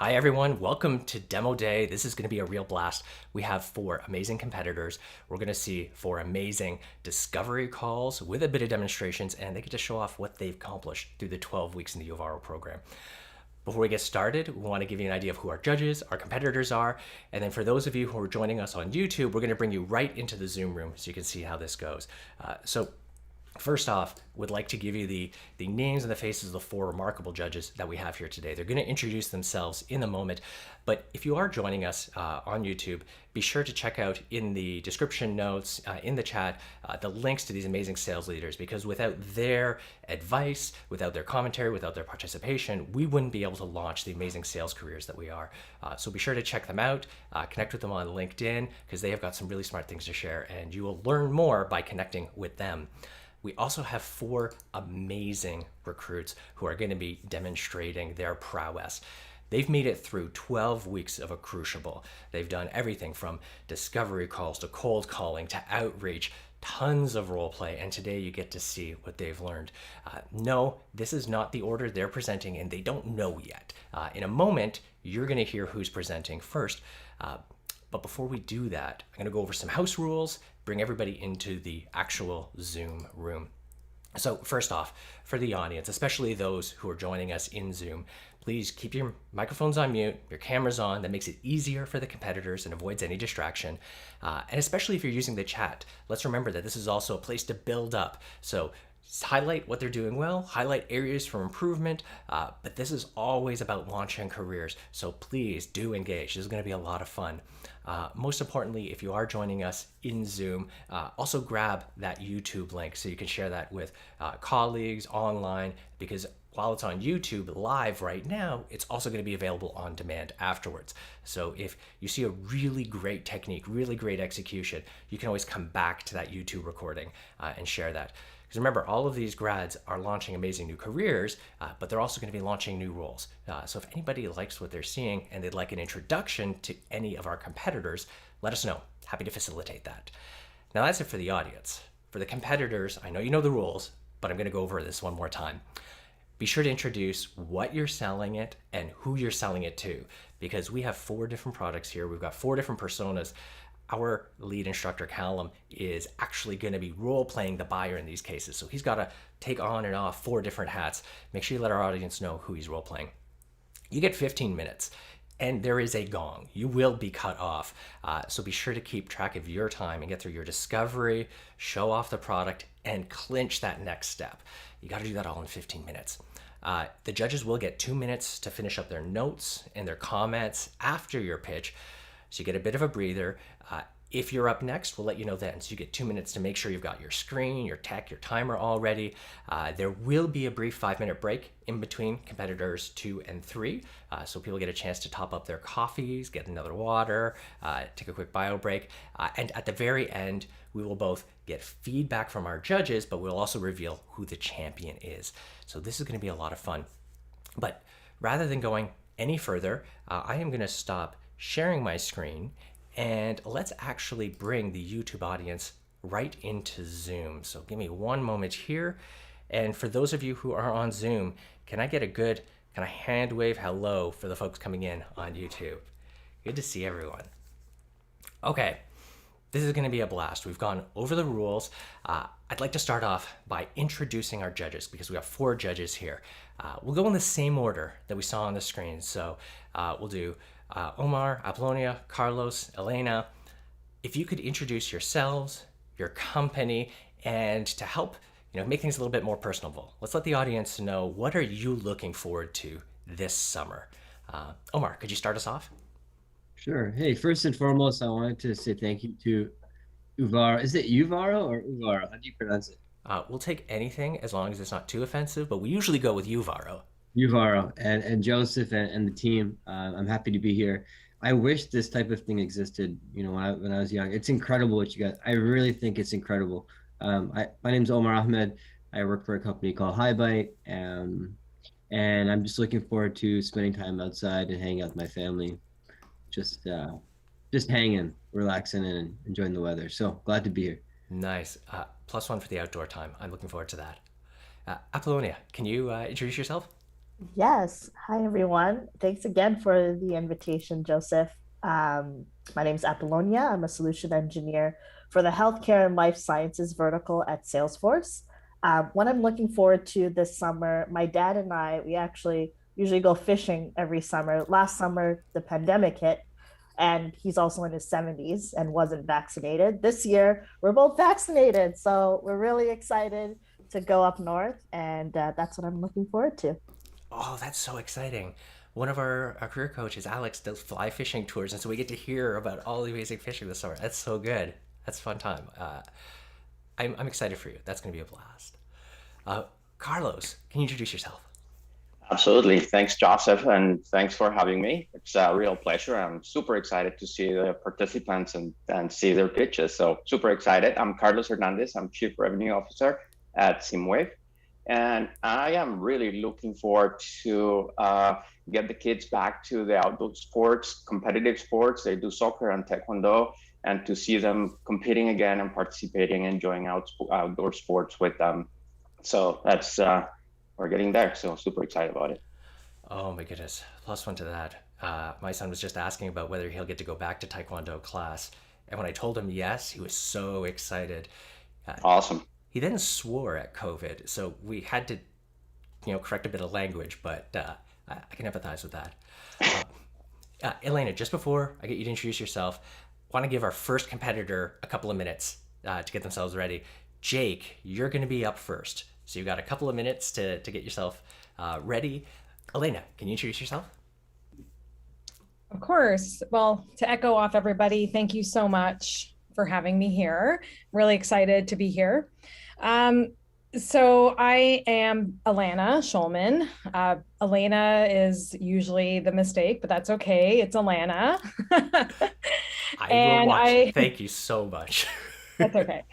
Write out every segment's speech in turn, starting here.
Hi everyone, welcome to Demo Day. This is going to be a real blast. We have 4 amazing competitors. We're going to see 4 amazing discovery calls with a bit of demonstrations, and they get to show off what they've accomplished through the 12 weeks in the Uvaro program. Before we get started, we want to give you an idea of who our judges, our competitors are, and then for those of you who are joining us on YouTube, we're going to bring you right into the Zoom room so you can see how this goes. First off, would like to give you the names and the faces of the 4 remarkable judges that we have here today. They're going to introduce themselves in a moment, but if you are joining us on YouTube, be sure to check out in the description notes, in the chat, the links to these amazing sales leaders, because without their advice, without their commentary, without their participation, we wouldn't be able to launch the amazing sales careers that we are. So be sure to check them out, connect with them on LinkedIn, because they have got some really smart things to share, and you will learn more by connecting with them. We also have 4 amazing recruits who are going to be demonstrating their prowess. They've made it through 12 weeks of a crucible. They've done everything from discovery calls to cold calling to outreach, tons of role play, and today you get to see what they've learned. No, this is not the order they're presenting, and they don't know yet. In a moment, you're going to hear who's presenting first. But before we do that, I'm going to go over some house rules, bring everybody into the actual Zoom room. So first off, for the audience, especially those who are joining us in Zoom, please keep your microphones on mute, your cameras on. That makes it easier for the competitors and avoids any distraction. And especially if you're using the chat, let's remember that this is also a place to build up. So highlight what they're doing well, highlight areas for improvement, but this is always about launching careers. So please do engage. This is going to be a lot of fun. Most importantly, if you are joining us in Zoom, also grab that YouTube link so you can share that with colleagues online, because while it's on YouTube live right now, it's also going to be available on demand afterwards. So if you see a really great technique, really great execution, you can always come back to that YouTube recording and share that. Because remember, all of these grads are launching amazing new careers, but they're also going to be launching new roles. So if anybody likes what they're seeing and they'd like an introduction to any of our competitors, let us know. Happy to facilitate that. Now that's it for the audience. For the competitors, I know you know the rules, but I'm going to go over this one more time. Be sure to introduce what you're selling it and who you're selling it to, because we have 4 different products here. We've got 4 different personas. Our lead instructor, Callum, is actually going to be role-playing the buyer in these cases. So he's got to take on and off 4 different hats. Make sure you let our audience know who he's role-playing. You get 15 minutes, and there is a gong. You will be cut off. So be sure to keep track of your time and get through your discovery, show off the product, and clinch that next step. You got to do that all in 15 minutes. The judges will get 2 minutes to finish up their notes and their comments after your pitch. So you get a bit of a breather. If you're up next, we'll let you know then. So you get 2 minutes to make sure you've got your screen, your tech, your timer all ready. There will be a brief 5-minute break in between competitors 2 and 3. So people get a chance to top up their coffees, get another water, take a quick bio break. And at the very end, we will both get feedback from our judges, but we'll also reveal who the champion is. So this is going to be a lot of fun. But rather than going any further, I am going to stop sharing my screen, and let's actually bring the YouTube audience right into Zoom. So give me one moment here. And for those of you who are on Zoom, can I get a good kind of hand wave hello for the folks coming in on YouTube? Good to see everyone. Okay, this is going to be a blast. We've gone over the rules. I'd like to start off by introducing our judges, because we have 4 judges here. We'll go in the same order that we saw on the screen. So we'll do Omar, Apollonia, Carlos, Elena. If you could introduce yourselves, your company, and to help make things a little bit more personable, let's let the audience know, what are you looking forward to this summer? Omar, could you start us off? Sure. Hey, first and foremost, I wanted to say thank you to Uvaro. Is it Uvaro or Uvaro? How do you pronounce it? We'll take anything as long as it's not too offensive, but we usually go with Uvaro. Uvaro and Joseph and the team. I'm happy to be here. I wish this type of thing existed, when I was young. It's incredible what you got. I really think it's incredible. My name's Omar Ahmed. I work for a company called Highbite, and I'm just looking forward to spending time outside and hanging out with my family, just hanging, relaxing, and enjoying the weather. So glad to be here. Nice. +1 for the outdoor time. I'm looking forward to that. Apollonia, can you introduce yourself? Yes. Hi, everyone. Thanks again for the invitation, Joseph. My name is Apollonia. I'm a solution engineer for the healthcare and life sciences vertical at Salesforce. What I'm looking forward to this summer, my dad and I, we actually usually go fishing every summer. Last summer, the pandemic hit, and he's also in his 70s and wasn't vaccinated. This year, we're both vaccinated. So we're really excited to go up north, and that's what I'm looking forward to. Oh, that's so exciting. One of our career coaches, Alex, does fly fishing tours, and so we get to hear about all the amazing fishing this summer. That's so good. That's a fun time. I'm excited for you. That's going to be a blast. Uh, Carlos, can you introduce yourself? Absolutely. Thanks, Joseph, and thanks for having me. It's a real pleasure. I'm super excited to see the participants and see their pitches. So super excited. I'm Carlos Hernandez. I'm Chief Revenue Officer at Simwave. And I am really looking forward to get the kids back to the outdoor sports, competitive sports. They do soccer and taekwondo, and to see them competing again and participating, enjoying outdoor sports with them. So that's we're getting there. So super excited about it. Oh my goodness. Plus one to that. My son was just asking about whether he'll get to go back to Taekwondo class. And when I told him yes, he was so excited. Uh, Awesome. he then swore at COVID. So we had to, correct a bit of language, but I can empathize with that. Uh, Elena, just before I get you to introduce yourself, I want to give our first competitor a couple of minutes to get themselves ready. Jake, you're going to be up first. So you've got a couple of minutes to get yourself ready. Elena, can you introduce yourself? Of course. Well, to echo off everybody, thank you so much for having me here. Really excited to be here. So I am Alana Schulman. Elena is usually the mistake, but that's okay. It's Alana. I will And watch. I, Thank you so much. that's okay.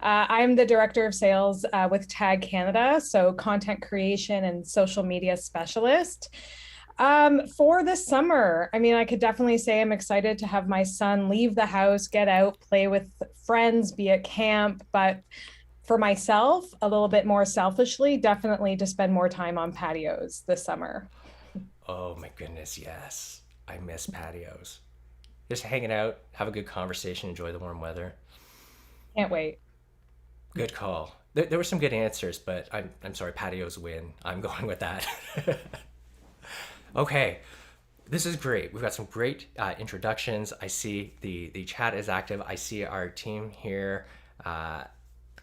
I'm the director of sales with Tag Canada, so content creation and social media specialist. For the summer, I mean, I could definitely say I'm excited to have my son leave the house, get out, play with friends, be at camp. But for myself, a little bit more selfishly, definitely to spend more time on patios this summer. Oh my goodness, yes. I miss patios. Just hanging out, have a good conversation, enjoy the warm weather. Can't wait. Good call. There were some good answers, but I'm sorry, patios win. I'm going with that. Okay, this is great. We've got some great introductions. I see the chat is active. I see our team here. Uh,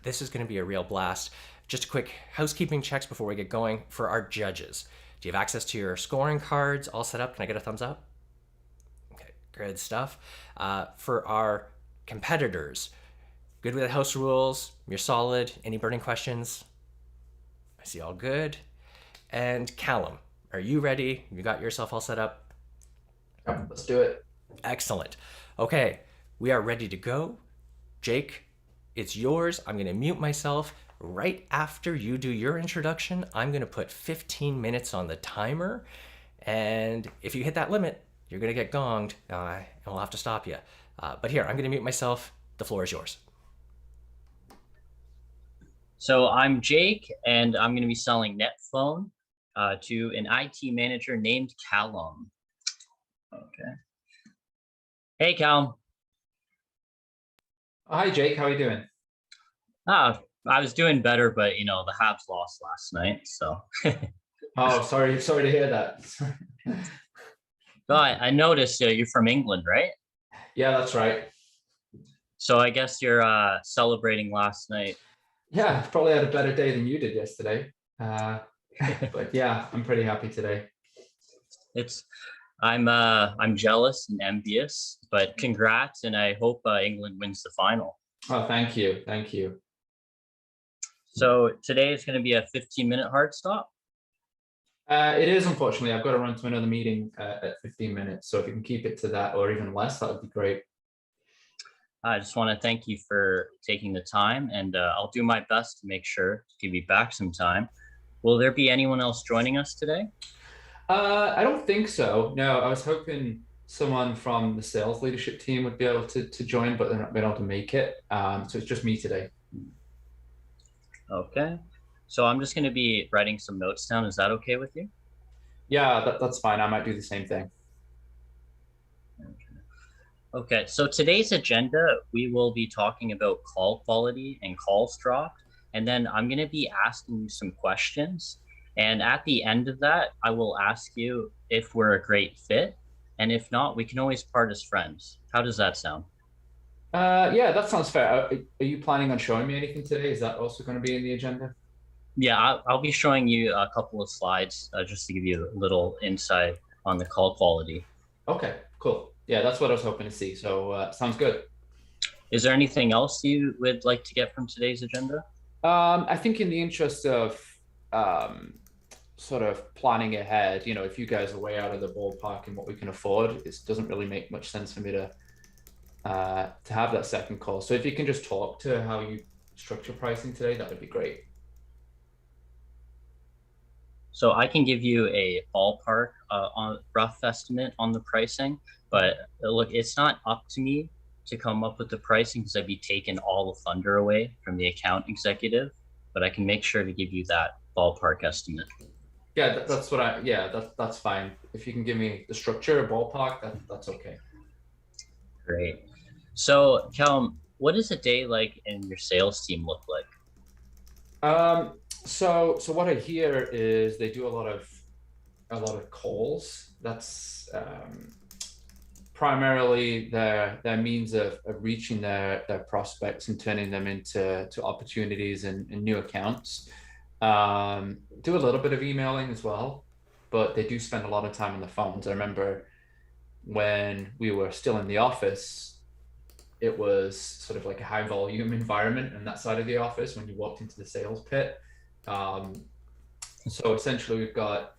this is going to be a real blast. Just a quick housekeeping checks before we get going for our judges. Do you have access to your scoring cards all set up? Can I get a thumbs up? Okay, good stuff. For our competitors, good with the house rules. You're solid. Any burning questions? I see all good. And Callum, are you ready? You got yourself all set up? Yep, let's do it. Excellent. Okay, we are ready to go. Jake, it's yours. I'm going to mute myself. Right after you do your introduction, I'm going to put 15 minutes on the timer. And if you hit that limit, you're going to get gonged, and we'll have to stop you. But here, I'm going to mute myself. The floor is yours. So I'm Jake, and I'm going to be selling NetPhone to an IT manager named Callum. Okay. Hey, Callum. Oh, hi, Jake. How are you doing? I was doing better, but the Habs lost last night, so. Oh, sorry to hear that. But I noticed you're from England, right? Yeah, that's right. So I guess you're celebrating last night. Yeah, probably had a better day than you did yesterday. But yeah, I'm pretty happy today. I'm jealous and envious, but congrats, and I hope England wins the final. Oh, thank you. Thank you. So today is going to be a 15-minute hard stop. It is, unfortunately. I've got to run to another meeting at 15 minutes. So if you can keep it to that or even less, that would be great. I just want to thank you for taking the time, and I'll do my best to make sure to give you back some time. Will there be anyone else joining us today? I don't think so. No, I was hoping someone from the sales leadership team would be able to join, but they're not been able to make it. So it's just me today. Okay. So I'm just going to be writing some notes down. Is that okay with you? Yeah, that's fine. I might do the same thing. Okay, so today's agenda, we will be talking about call quality and calls dropped. And then I'm going to be asking you some questions. And at the end of that, I will ask you if we're a great fit. And if not, we can always part as friends. How does that sound? Yeah, that sounds fair. Are you planning on showing me anything today? Is that also going to be in the agenda? Yeah, I'll be showing you a couple of slides just to give you a little insight on the call quality. Okay, cool. Yeah, that's what I was hoping to see. So sounds good. Is there anything else you would like to get from today's agenda? I think in the interest of sort of planning ahead, you know, if you guys are way out of the ballpark in what we can afford, it doesn't really make much sense for me to have that second call. So if you can just talk to how you structure pricing today, that would be great. So I can give you a ballpark on rough estimate on the pricing, but look, it's not up to me to come up with the pricing because I'd be taking all the thunder away from the account executive, but I can make sure to give you that ballpark estimate. Yeah, that's fine. If you can give me the structure, ballpark, that's okay. Great. So Callum, what does a day like in your sales team look like? So what I hear is they do a lot of calls. That's primarily their means of reaching their prospects and turning them into opportunities and new accounts. Do a little bit of emailing as well, but they do spend a lot of time on the phones. I remember when we were still in the office, it was sort of like a high volume environment on that side of the office when you walked into the sales pit. So essentially we've got,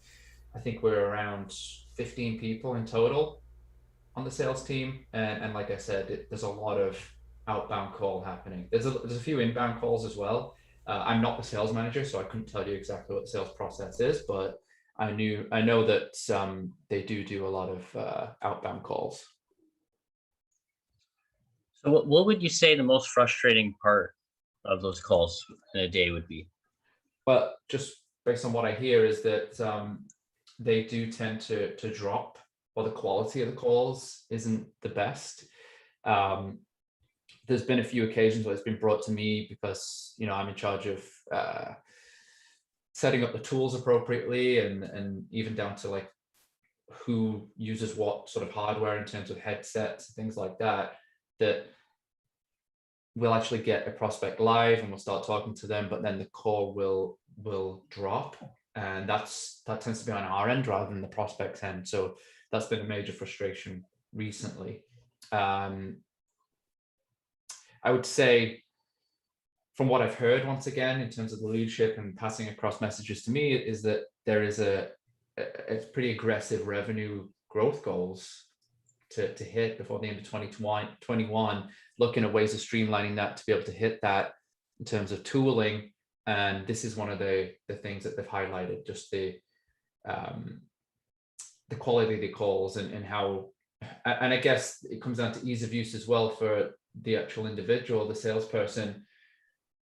I think we're around 15 people in total on the sales team. And like I said, there's a lot of outbound call happening. There's a few inbound calls as well. I'm not the sales manager, so I couldn't tell you exactly what the sales process is, but I know that they do a lot of outbound calls. So what would you say the most frustrating part of those calls in a day would be? Well, just based on what I hear is that they do tend to drop, or the quality of the calls isn't the best. There's been a few occasions where it's been brought to me because, you know, I'm in charge of setting up the tools appropriately and even down to like who uses what sort of hardware in terms of headsets, things like that, that we'll actually get a prospect live and we'll start talking to them, but then the call will drop, and that tends to be on our end rather than the prospect's end. So that's been a major frustration recently. I would say, from what I've heard, once again, in terms of the leadership and passing across messages to me, is that there is a pretty aggressive revenue growth goals to hit before the end of 2021, looking at ways of streamlining that to be able to hit that in terms of tooling. And this is one of the things that they've highlighted, just the quality of the calls and how, and I guess it comes down to ease of use as well for the actual individual, the salesperson.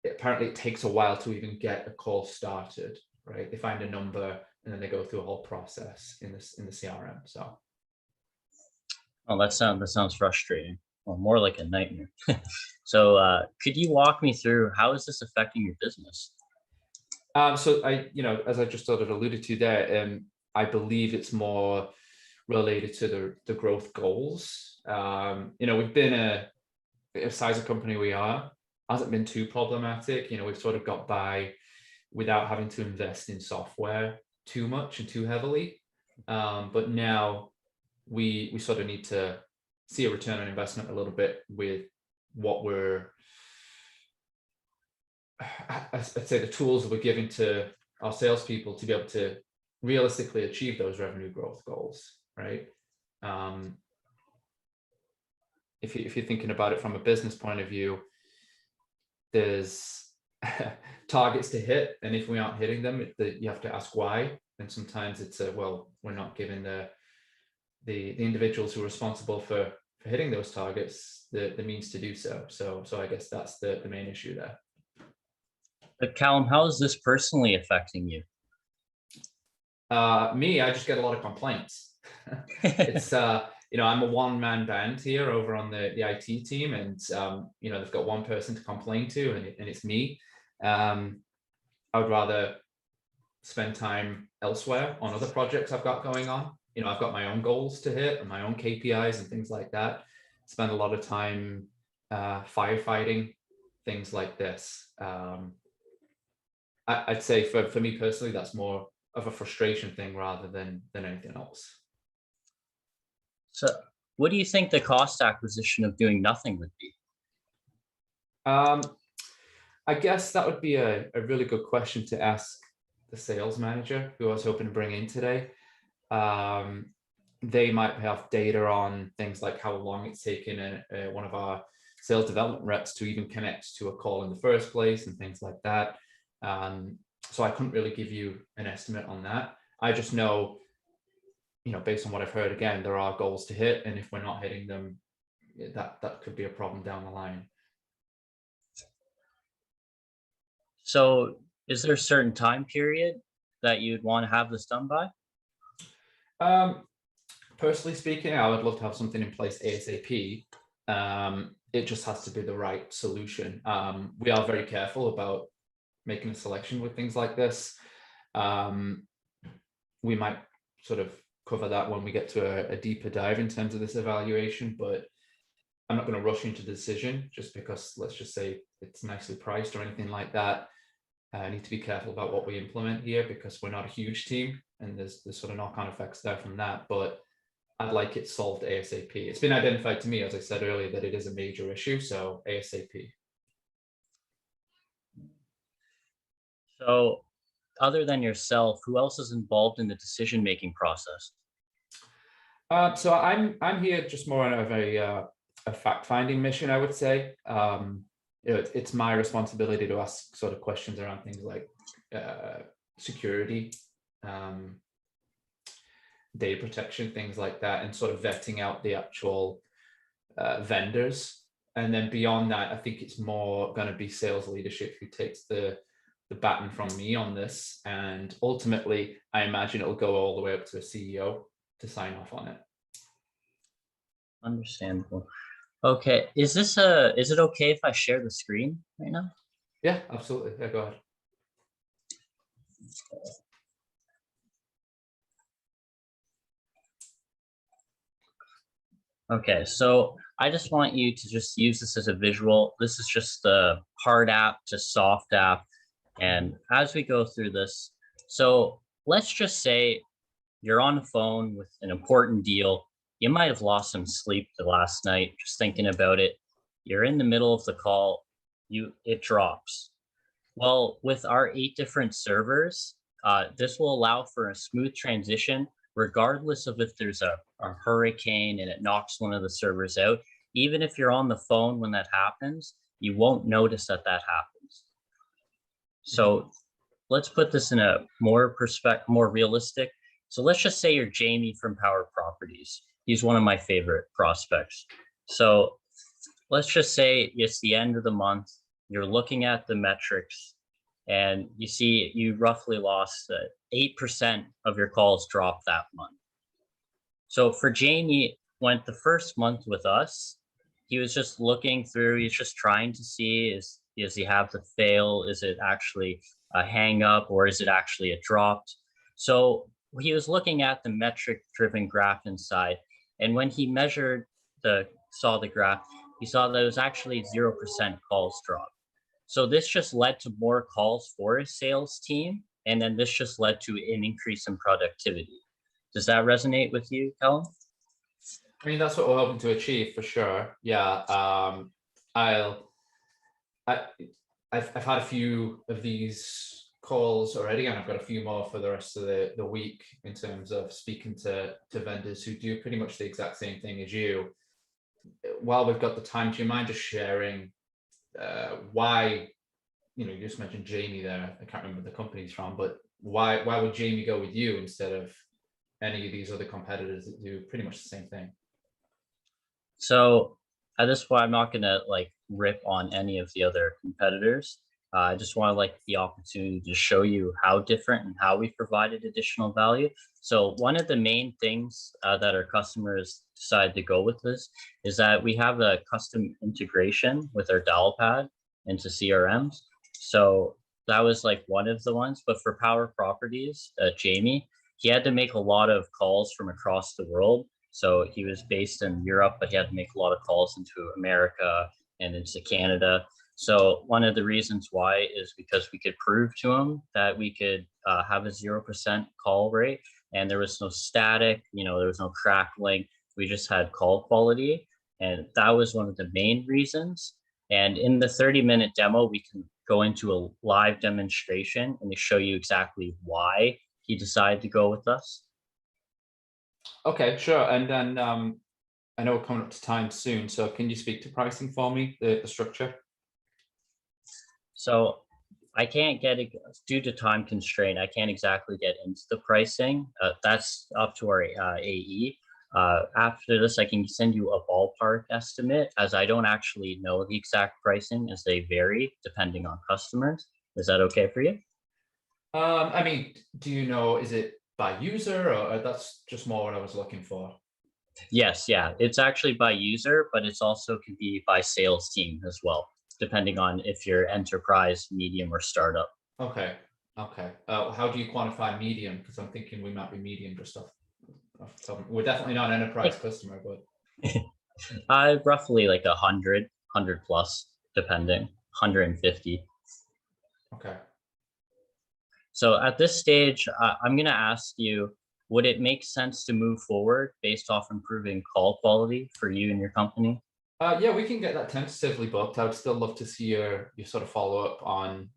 Apparently it takes a while to even get a call started, right? They find a number and then they go through a whole process in the CRM. So. Oh, that sounds frustrating. Well, more like a nightmare. So could you walk me through how is this affecting your business? So as I just sort of alluded to there, I believe it's more related to the growth goals. We've been a size of company we are, hasn't been too problematic. We've sort of got by without having to invest in software too much and too heavily. But now we sort of need to see a return on investment a little bit with what I'd say the tools that we're giving to our salespeople to be able to realistically achieve those revenue growth goals, right? If you're thinking about it from a business point of view, there's targets to hit, and if we aren't hitting them, you have to ask why. And sometimes it's we're not giving the individuals who are responsible for hitting those targets the means to do so. So I guess that's the main issue there. But Callum, how is this personally affecting you? Me, I just get a lot of complaints. It's I'm a one-man band here over on the IT team, and they've got one person to complain to, and it's me. I would rather spend time elsewhere on other projects I've got going on. I've got my own goals to hit and my own KPIs and things like that. Spend a lot of time firefighting, things like this. I'd say for me personally, that's more of a frustration thing rather than anything else. So what do you think the cost acquisition of doing nothing would be? I guess that would be a really good question to ask the sales manager, who I was hoping to bring in today. They might have data on things like how long it's taken one of our sales development reps to even connect to a call in the first place and things like that. So I couldn't really give you an estimate on that. I just know, based on what I've heard, again, there are goals to hit, and if we're not hitting them, that could be a problem down the line. So is there a certain time period that you'd want to have this done by? Personally speaking, I would love to have something in place ASAP. It just has to be the right solution. We are very careful about making a selection with things like this. We might sort of cover that when we get to a deeper dive in terms of this evaluation, but I'm not going to rush into the decision just because, let's just say, it's nicely priced or anything like that. I need to be careful about what we implement here because we're not a huge team, and there's sort of knock-on effects there from that, but I'd like it solved ASAP. It's been identified to me, as I said earlier, that it is a major issue, so ASAP. So other than yourself, who else is involved in the decision-making process? So I'm here just more on a fact-finding mission, I would say. It's my responsibility to ask sort of questions around things like security, data protection, things like that, and sort of vetting out the actual vendors. And then beyond that, I think it's more going to be sales leadership who takes the baton from me on this. And ultimately, I imagine it'll go all the way up to a CEO to sign off on it. Understandable. Okay, is it okay if I share the screen right now? Yeah, absolutely. Yeah, go ahead. Okay, so I just want you to just use this as a visual. This is just the hard app to soft app. And as we go through this, so let's just say you're on the phone with an important deal. You might have lost some sleep the last night just thinking about it. You're in the middle of the call, it drops. Well, with our 8 different servers, this will allow for a smooth transition, regardless of if there's a hurricane and it knocks one of the servers out. Even if you're on the phone when that happens, you won't notice that happens. So let's put this in a more realistic. So let's just say you're Jamie from Power Properties. He's one of my favorite prospects. So let's just say it's the end of the month. You're looking at the metrics and you see you roughly lost 8% of your calls dropped that month. So for Jamie, went the first month with us, he was just looking through, he's just trying to see, does he have the fail? Is it actually a hang up or is it actually a dropped? So he was looking at the metric driven graph inside. And when he saw the graph, he saw that it was actually 0% calls dropped. So this just led to more calls for his sales team. And then this just led to an increase in productivity. Does that resonate with you, Carroll? I mean, that's what we're hoping to achieve for sure. Yeah. I've had a few of these calls already, and I've got a few more for the rest of the week in terms of speaking to vendors who do pretty much the exact same thing as you. While we've got the time, do you mind just sharing why, you just mentioned Jamie there, I can't remember the company he's from, but why would Jamie go with you instead of any of these other competitors that do pretty much the same thing? So at this point, I'm not going to rip on any of the other competitors. I just want to like the opportunity to show you how different and how we provided additional value. So one of the main things that our customers decided to go with this is that we have a custom integration with our dial pad into CRMs. So that was like one of the ones, but for Power Properties, Jamie, he had to make a lot of calls from across the world. So he was based in Europe, but he had to make a lot of calls into America and into Canada. So one of the reasons why is because we could prove to him that we could have a 0% call rate, and there was no static, there was no crackling. We just had call quality, and that was one of the main reasons. And in the 30-minute demo, we can go into a live demonstration and to show you exactly why he decided to go with us. Okay, sure. And then I know we're coming up to time soon, so can you speak to pricing for me, the structure? So I can't get it due to time constraint. I can't exactly get into the pricing. That's up to our AE. After this, I can send you a ballpark estimate, as I don't actually know the exact pricing, as they vary depending on customers. Is that okay for you? I mean, do you know, is it by user, or that's just more what I was looking for? Yes, yeah, it's actually by user, but it's also can be by sales team as well, depending on if you're enterprise, medium, or startup. Okay. How do you quantify medium? Because I'm thinking we might be medium just off we're definitely not an enterprise customer, but roughly like 100 plus, depending, 150. Okay. So at this stage, I'm going to ask you, would it make sense to move forward based off improving call quality for you and your company? Yeah, we can get that tentatively booked. I would still love to see your sort of follow up on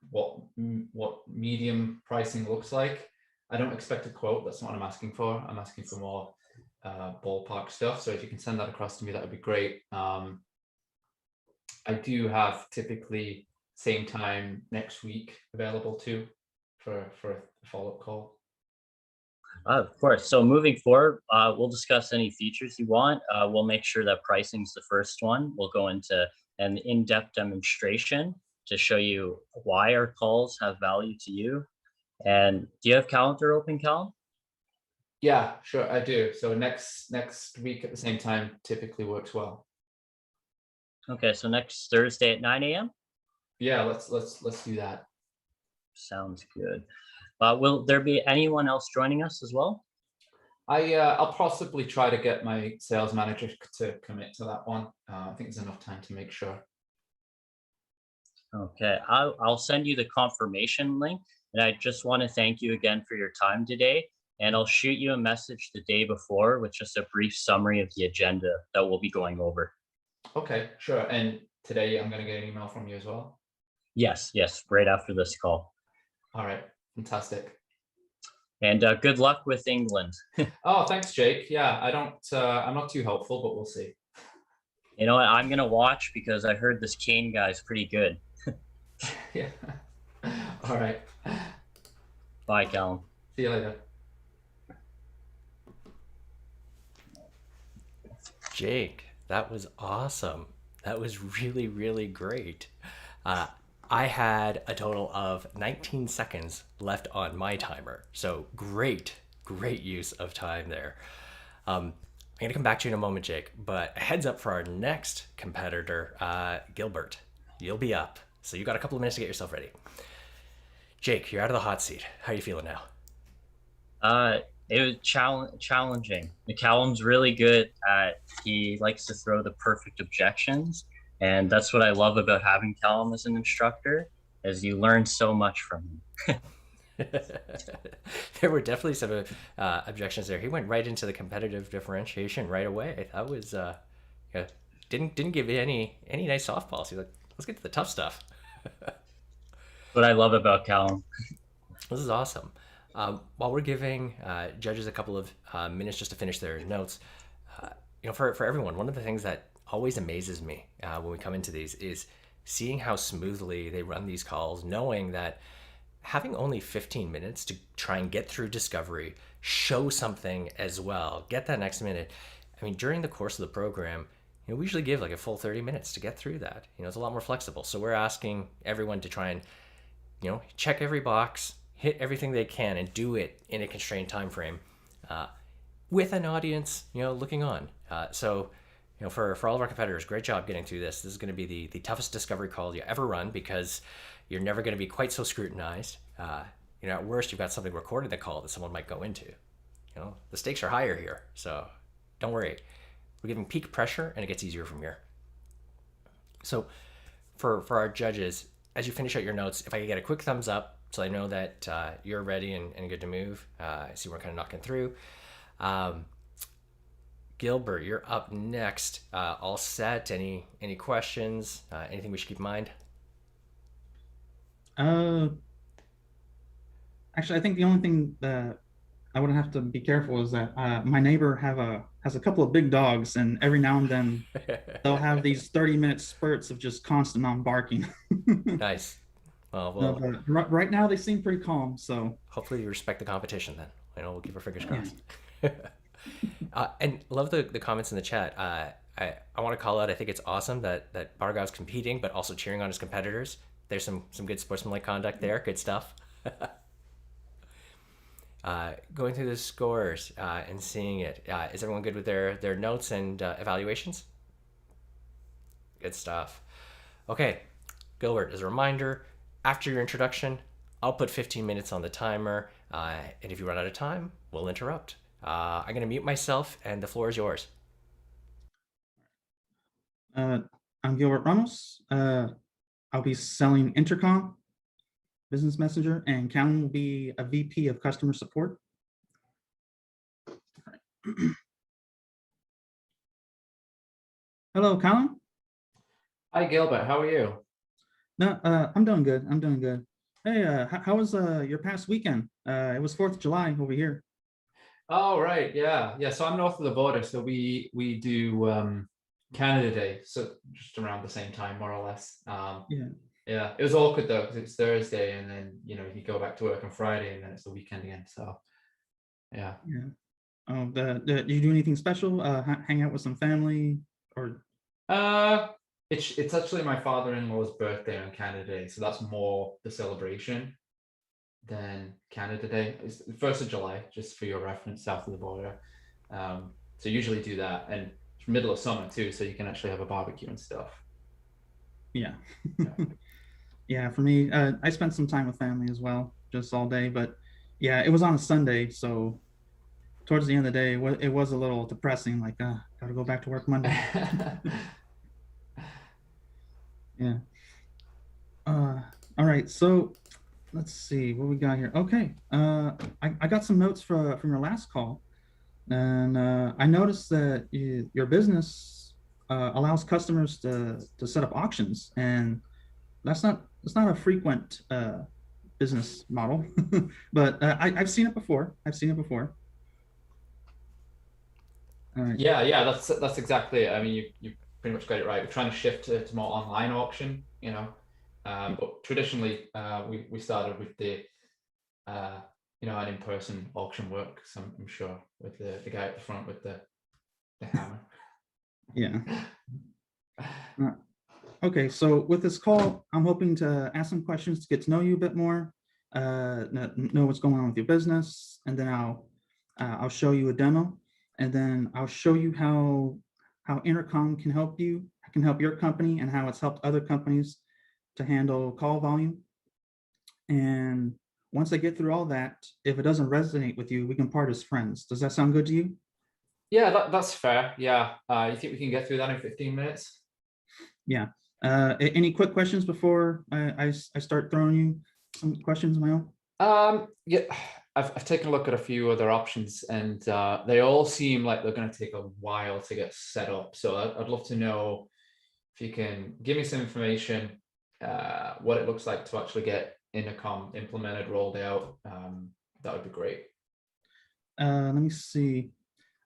what medium pricing looks like. I don't expect a quote. That's not what I'm asking for. I'm asking for more ballpark stuff. So if you can send that across to me, that would be great. I do have typically same time next week available too for a follow-up call. Of course. So moving forward, we'll discuss any features you want. We'll make sure that pricing's the first one. We'll go into an in-depth demonstration to show you why our calls have value to you. And do you have calendar open, Cal? Yeah, sure, I do. So next week at the same time typically works well. Okay, so next Thursday at 9 a.m. Yeah, let's do that. Sounds good. Will there be anyone else joining us as well? I'll possibly try to get my sales manager to commit to that one. I think there's enough time to make sure. Okay, I'll send you the confirmation link, and I just want to thank you again for your time today. And I'll shoot you a message the day before with just a brief summary of the agenda that we'll be going over. Okay, sure. And today I'm going to get an email from you as well? Yes, right after this call. All right, fantastic. And good luck with England. Oh, thanks, Jake. Yeah, I'm not too hopeful, but we'll see. You know what? I'm going to watch because I heard this Kane guy's pretty good. Yeah. All right. Bye, Callum. See you later. Jake, that was awesome. That was really, really great. I had a total of 19 seconds left on my timer. So great use of time there. I'm going to come back to you in a moment, Jake, but a heads up for our next competitor, Gilbert. You'll be up. So you got a couple of minutes to get yourself ready. Jake, you're out of the hot seat. How are you feeling now? It was challenging. McCallum's really good he likes to throw the perfect objections. And that's what I love about having Callum as an instructor, is you learn so much from him. There were definitely some objections there. He went right into the competitive differentiation right away. That was didn't give any nice softballs. He's like, let's get to the tough stuff. What I love about Callum. This is awesome. While we're giving judges a couple of minutes just to finish their notes, for everyone, one of the things that always amazes me when we come into these is seeing how smoothly they run these calls, knowing that having only 15 minutes to try and get through discovery, show something as well, get that next minute. I mean, during the course of the program, we usually give like a full 30 minutes to get through that. It's a lot more flexible. So we're asking everyone to try and, check every box, hit everything they can, and do it in a constrained time frame, with an audience, looking on. So, for all of our competitors, great job getting through this. This is going to be the toughest discovery call you ever run, because you're never going to be quite so scrutinized. At worst, you've got something recording the call that someone might go into. The stakes are higher here, so don't worry. We're giving peak pressure, and it gets easier from here. So for our judges, as you finish out your notes, if I could get a quick thumbs up so I know that you're ready and good to move. I see we're kind of knocking through. Gilbert, you're up next. All set? Any questions? Anything we should keep in mind? Actually, I think the only thing that I would have to be careful is that my neighbor has a couple of big dogs, and every now and then they'll have these 30-minute spurts of just constant on barking. Nice. Well, right now they seem pretty calm. So hopefully you respect the competition then. We'll keep our fingers crossed. Yeah. And love the comments in the chat. I want to call out, I think it's awesome that Bhargav's competing, but also cheering on his competitors. There's some good sportsmanlike conduct there. Good stuff. Going through the scores and seeing it. Is everyone good with their notes and evaluations? Good stuff. Okay, Gilbert, as a reminder, after your introduction, I'll put 15 minutes on the timer, and if you run out of time, we'll interrupt. I'm going to mute myself, and the floor is yours. I'm Gilbert Ramos. I'll be selling Intercom, Business Messenger, and Callan will be a VP of Customer Support. Hello, Callan. Hi, Gilbert. How are you? No, I'm doing good. I'm doing good. Hey, how was your past weekend? It was 4th of July over here. Oh, right. Yeah. So I'm north of the border. So we do Canada Day. So just around the same time, more or less. Yeah. It was awkward though, because it's Thursday, and then you go back to work on Friday, and then it's the weekend again. So yeah. Oh, did you do anything special? Hang out with some family, or? It's actually my father-in-law's birthday on Canada Day, so that's more the celebration than Canada Day. It's the 1st of July, just for your reference, south of the border. So usually do that, and it's middle of summer too, so you can actually have a barbecue and stuff. Yeah. Yeah, for me, I spent some time with family as well, just all day. But yeah, it was on a Sunday, so towards the end of the day, it was a little depressing. Like, gotta go back to work Monday. Yeah. All right. So let's see what we got here. Okay. I got some notes from your last call, and I noticed that your business allows customers to set up auctions, and that's not a frequent business model, but I've seen it before. All right. Yeah. That's exactly it. I mean, you pretty much got it right. We're trying to shift to more online auction, but traditionally we started with the an in-person auction work. So I'm sure with the guy at the front with the hammer. Yeah. Okay, so with this call, I'm hoping to ask some questions to get to know you a bit more, know what's going on with your business, and then I'll show you a demo, and then I'll show you how Intercom can help your company, and how it's helped other companies to handle call volume. And once I get through all that, if it doesn't resonate with you, we can part as friends. Does that sound good to you? Yeah, that's fair. Yeah. You think we can get through that in 15 minutes? Yeah. Any quick questions before I start throwing you some questions of my own? Yeah, I've taken a look at a few other options, and they all seem like they're going to take a while to get set up. So I'd love to know if you can give me some information, what it looks like to actually get Intercom implemented, rolled out. That would be great. Let me see.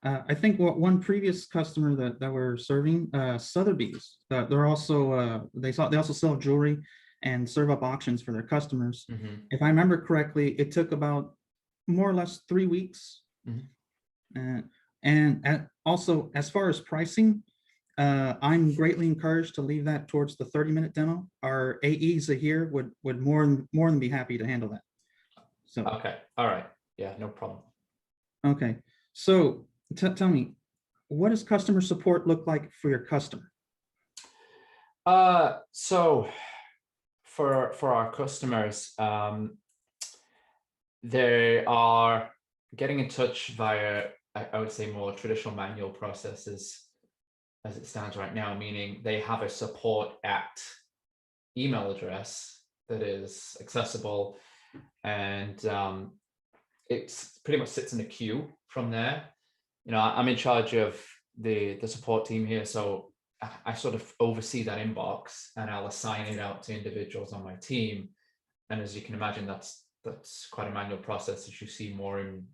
I think one previous customer that we're serving, Sotheby's, they're also they also sell jewelry and serve up auctions for their customers. Mm-hmm. If I remember correctly, it took about more or less 3 weeks. Mm-hmm. And also, as far as pricing, I'm greatly encouraged to leave that towards the 30-minute demo. Our AE Zaheer would more than be happy to handle that. So Okay, all right, yeah, no problem. okay, so tell me, what does customer support look like for your customer? So for our customers, they are getting in touch via, I would say, more traditional manual processes as it stands right now, meaning they have a support at email address that is accessible, and it's pretty much sits in a queue from there. You know, I'm in charge of the support team here, so I sort of oversee that inbox, and I'll assign it out to individuals on my team. And as you can imagine, that's quite a manual process as you see more and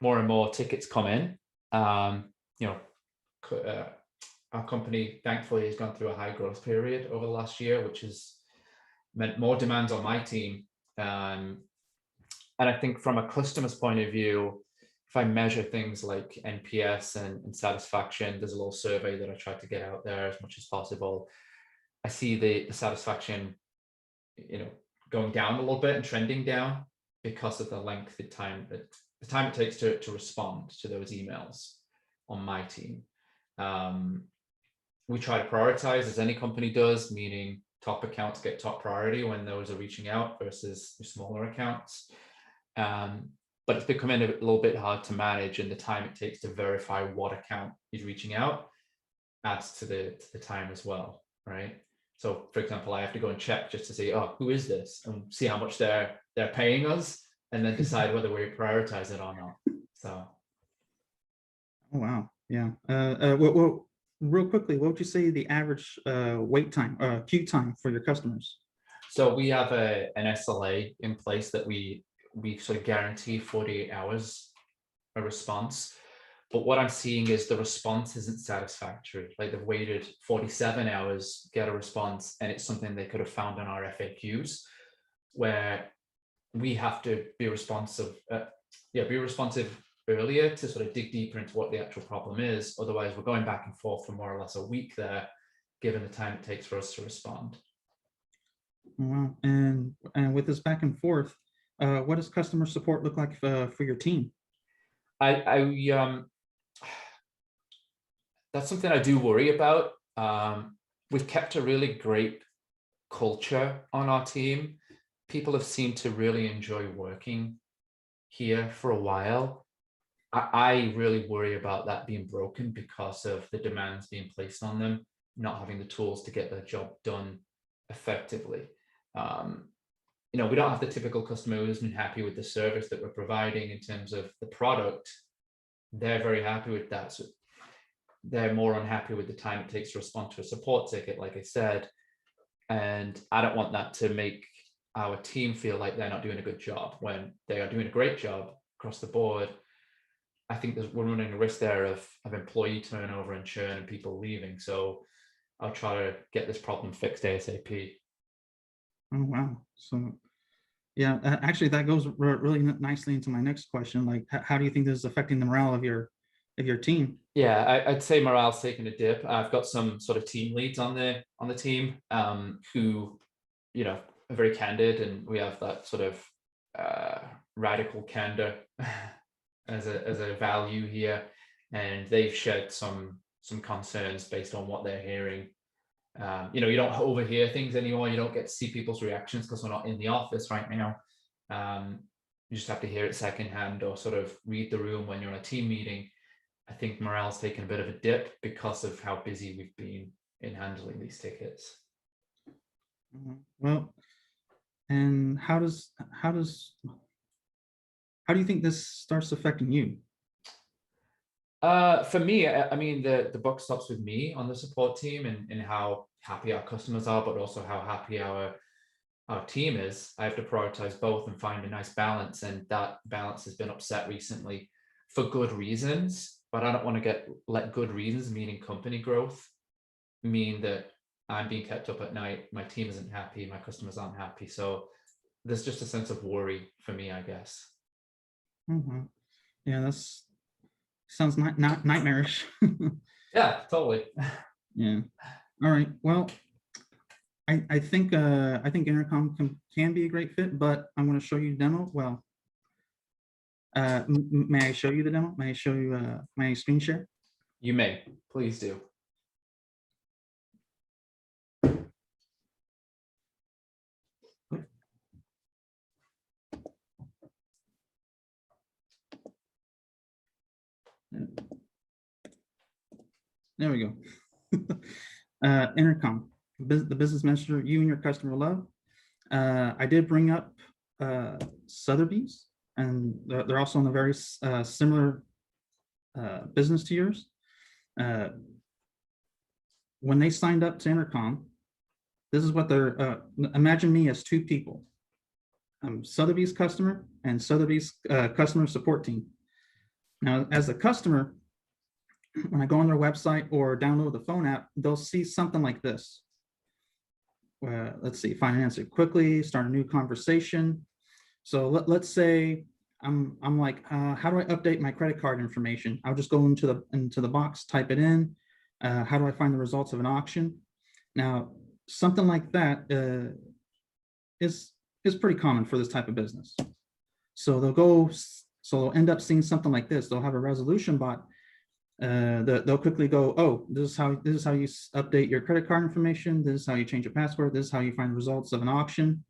more tickets come in. You know, our company thankfully has gone through a high growth period over the last year, which has meant more demands on my team. And I think from a customer's point of view, if I measure things like NPS and satisfaction, there's a little survey that I try to get out there as much as possible. I see the satisfaction, you know, going down a little bit and trending down because of the length of time it takes to respond to those emails on my team. We try to prioritize, as any company does, meaning top accounts get top priority when those are reaching out versus the smaller accounts. But it's becoming a little bit hard to manage, and the time it takes to verify what account is reaching out adds to the time as well, right? So for example, I have to go and check just to see, oh, who is this, and see how much they're paying us, and then decide whether we prioritize it or not. So. Oh, wow. Yeah. Well, real quickly, what would you say the average wait time, queue time for your customers? So we have an SLA in place that we sort of guarantee 48 hours a response. But what I'm seeing is the response isn't satisfactory. Like they've waited 47 hours, get a response, and it's something they could have found on our FAQs, where we have to be responsive, earlier to sort of dig deeper into what the actual problem is. Otherwise, we're going back and forth for more or less a week there, given the time it takes for us to respond. Wow. And with this back and forth, what does customer support look like for your team? That's something I do worry about. We've kept a really great culture on our team. People have seemed to really enjoy working here for a while. I really worry about that being broken because of the demands being placed on them, not having the tools to get their job done effectively. You know, we don't have the typical customer who isn't happy with the service that we're providing in terms of the product. They're very happy with that. So they're more unhappy with the time it takes to respond to a support ticket, like I said. And I don't want that to make our team feel like they're not doing a good job when they are doing a great job across the board. I think we're running a risk there of employee turnover and churn and people leaving. So I'll try to get this problem fixed ASAP. Oh, wow. So yeah, actually that goes really nicely into my next question. Like, how do you think this is affecting the morale of your team? Yeah, I'd say morale's taking a dip. I've got some sort of team leads on the team who, you know, are very candid, and we have that sort of radical candor as a value here, and they've shared some concerns based on what they're hearing. You know, you don't overhear things anymore. You don't get to see people's reactions because we're not in the office right now. You just have to hear it secondhand or sort of read the room when you're on a team meeting. I think morale's taken a bit of a dip because of how busy we've been in handling these tickets. Well, and how do you think this starts affecting you? For me, I mean, the buck stops with me on the support team and how happy our customers are, but also how happy our team is. I have to prioritize both and find a nice balance, and that balance has been upset recently for good reasons. But I don't want to let good reasons, meaning company growth, mean that I'm being kept up at night. My team isn't happy. My customers aren't happy. So there's just a sense of worry for me, I guess. Mm-hmm. Yeah, that's sounds not nightmarish. Yeah, totally. Yeah. All right. Well, I think Intercom can be a great fit, but I'm going to show you a demo. Well, may I show you the demo? May I show you my screen share? You may, please do. There we go. Intercom, the business messenger you and your customer love. I did bring up Sotheby's, and they're also in a very similar business to yours. When they signed up to Intercom, this is what they're, imagine me as two people. I'm Sotheby's customer and Sotheby's customer support team. Now, as a customer, when I go on their website or download the phone app, they'll see something like this. Let's see, find an answer quickly, start a new conversation. So let's say I'm like, how do I update my credit card information? I'll just go into the box, type it in. How do I find the results of an auction? Now, something like that is pretty common for this type of business. So they'll end up seeing something like this. They'll have a resolution bot. They'll quickly go, oh, this is how you update your credit card information. This is how you change your password. This is how you find results of an auction.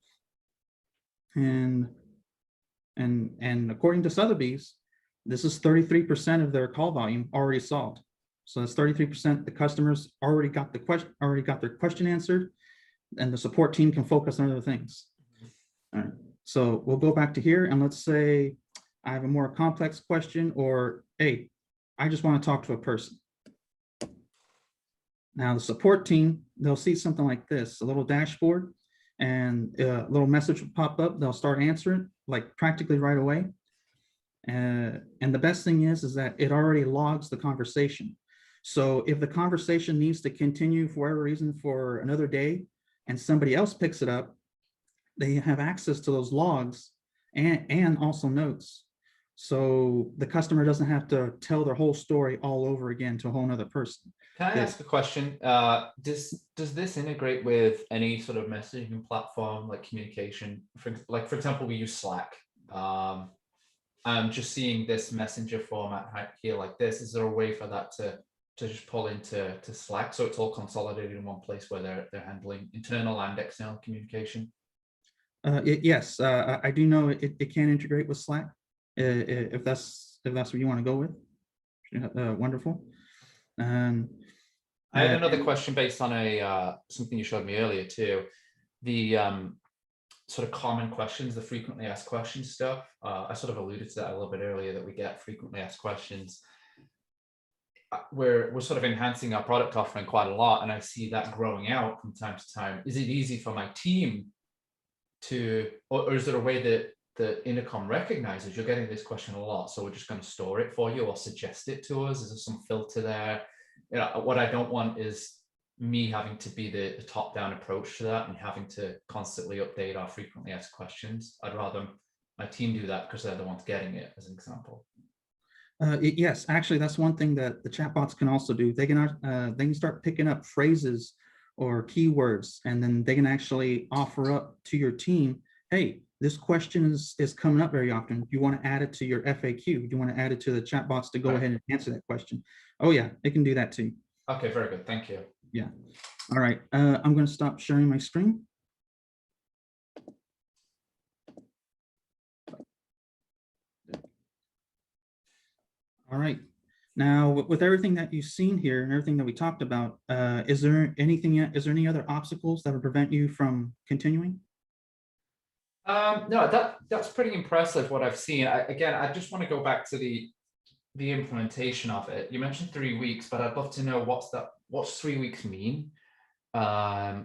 And according to Sotheby's, this is 33% of their call volume already solved. So that's 33%. The customers already got their question answered, and the support team can focus on other things. All right. So we'll go back to here, and let's say I have a more complex question, or hey, I just want to talk to a person. Now the support team, they'll see something like this, a little dashboard, and a little message will pop up. They'll start answering like practically right away. And the best thing is that it already logs the conversation. So if the conversation needs to continue for whatever reason for another day and somebody else picks it up, they have access to those logs and also notes. So the customer doesn't have to tell their whole story all over again to a whole nother person. Can I ask a question? Does this integrate with any sort of messaging platform like communication? For example, we use Slack. I'm just seeing this messenger format here like this. Is there a way for that to just pull into Slack so it's all consolidated in one place where they're handling internal and external communication? Yes, I do know it can integrate with Slack. If that's what you want to go with, wonderful. I have another question based on something you showed me earlier too. The sort of common questions, the frequently asked questions stuff. I sort of alluded to that a little bit earlier, that we get frequently asked questions. We're sort of enhancing our product offering quite a lot, and I see that growing out from time to time. Is it easy for my team to, or is there a way that the Intercom recognizes you're getting this question a lot, so we're just going to store it for you or suggest it to us? Is there some filter there? You know, what I don't want is me having to be the top-down approach to that and having to constantly update our frequently asked questions. I'd rather my team do that because they're the ones getting it, as an example. Yes, actually, that's one thing that the chatbots can also do. They can start picking up phrases or keywords, and then they can actually offer up to your team, hey, this question is coming up very often. Do you want to add it to your FAQ? Do you want to add it to the chatbots to go ahead and answer that question? Oh yeah, it can do that too. Okay, very good. Thank you. Yeah. All right. I'm going to stop sharing my screen. All right. Now, with everything that you've seen here and everything that we talked about, is there any other obstacles that would prevent you from continuing? No, that's pretty impressive what I've seen. I just want to go back to the implementation of it. You mentioned 3 weeks, but I'd love to know what's 3 weeks mean. I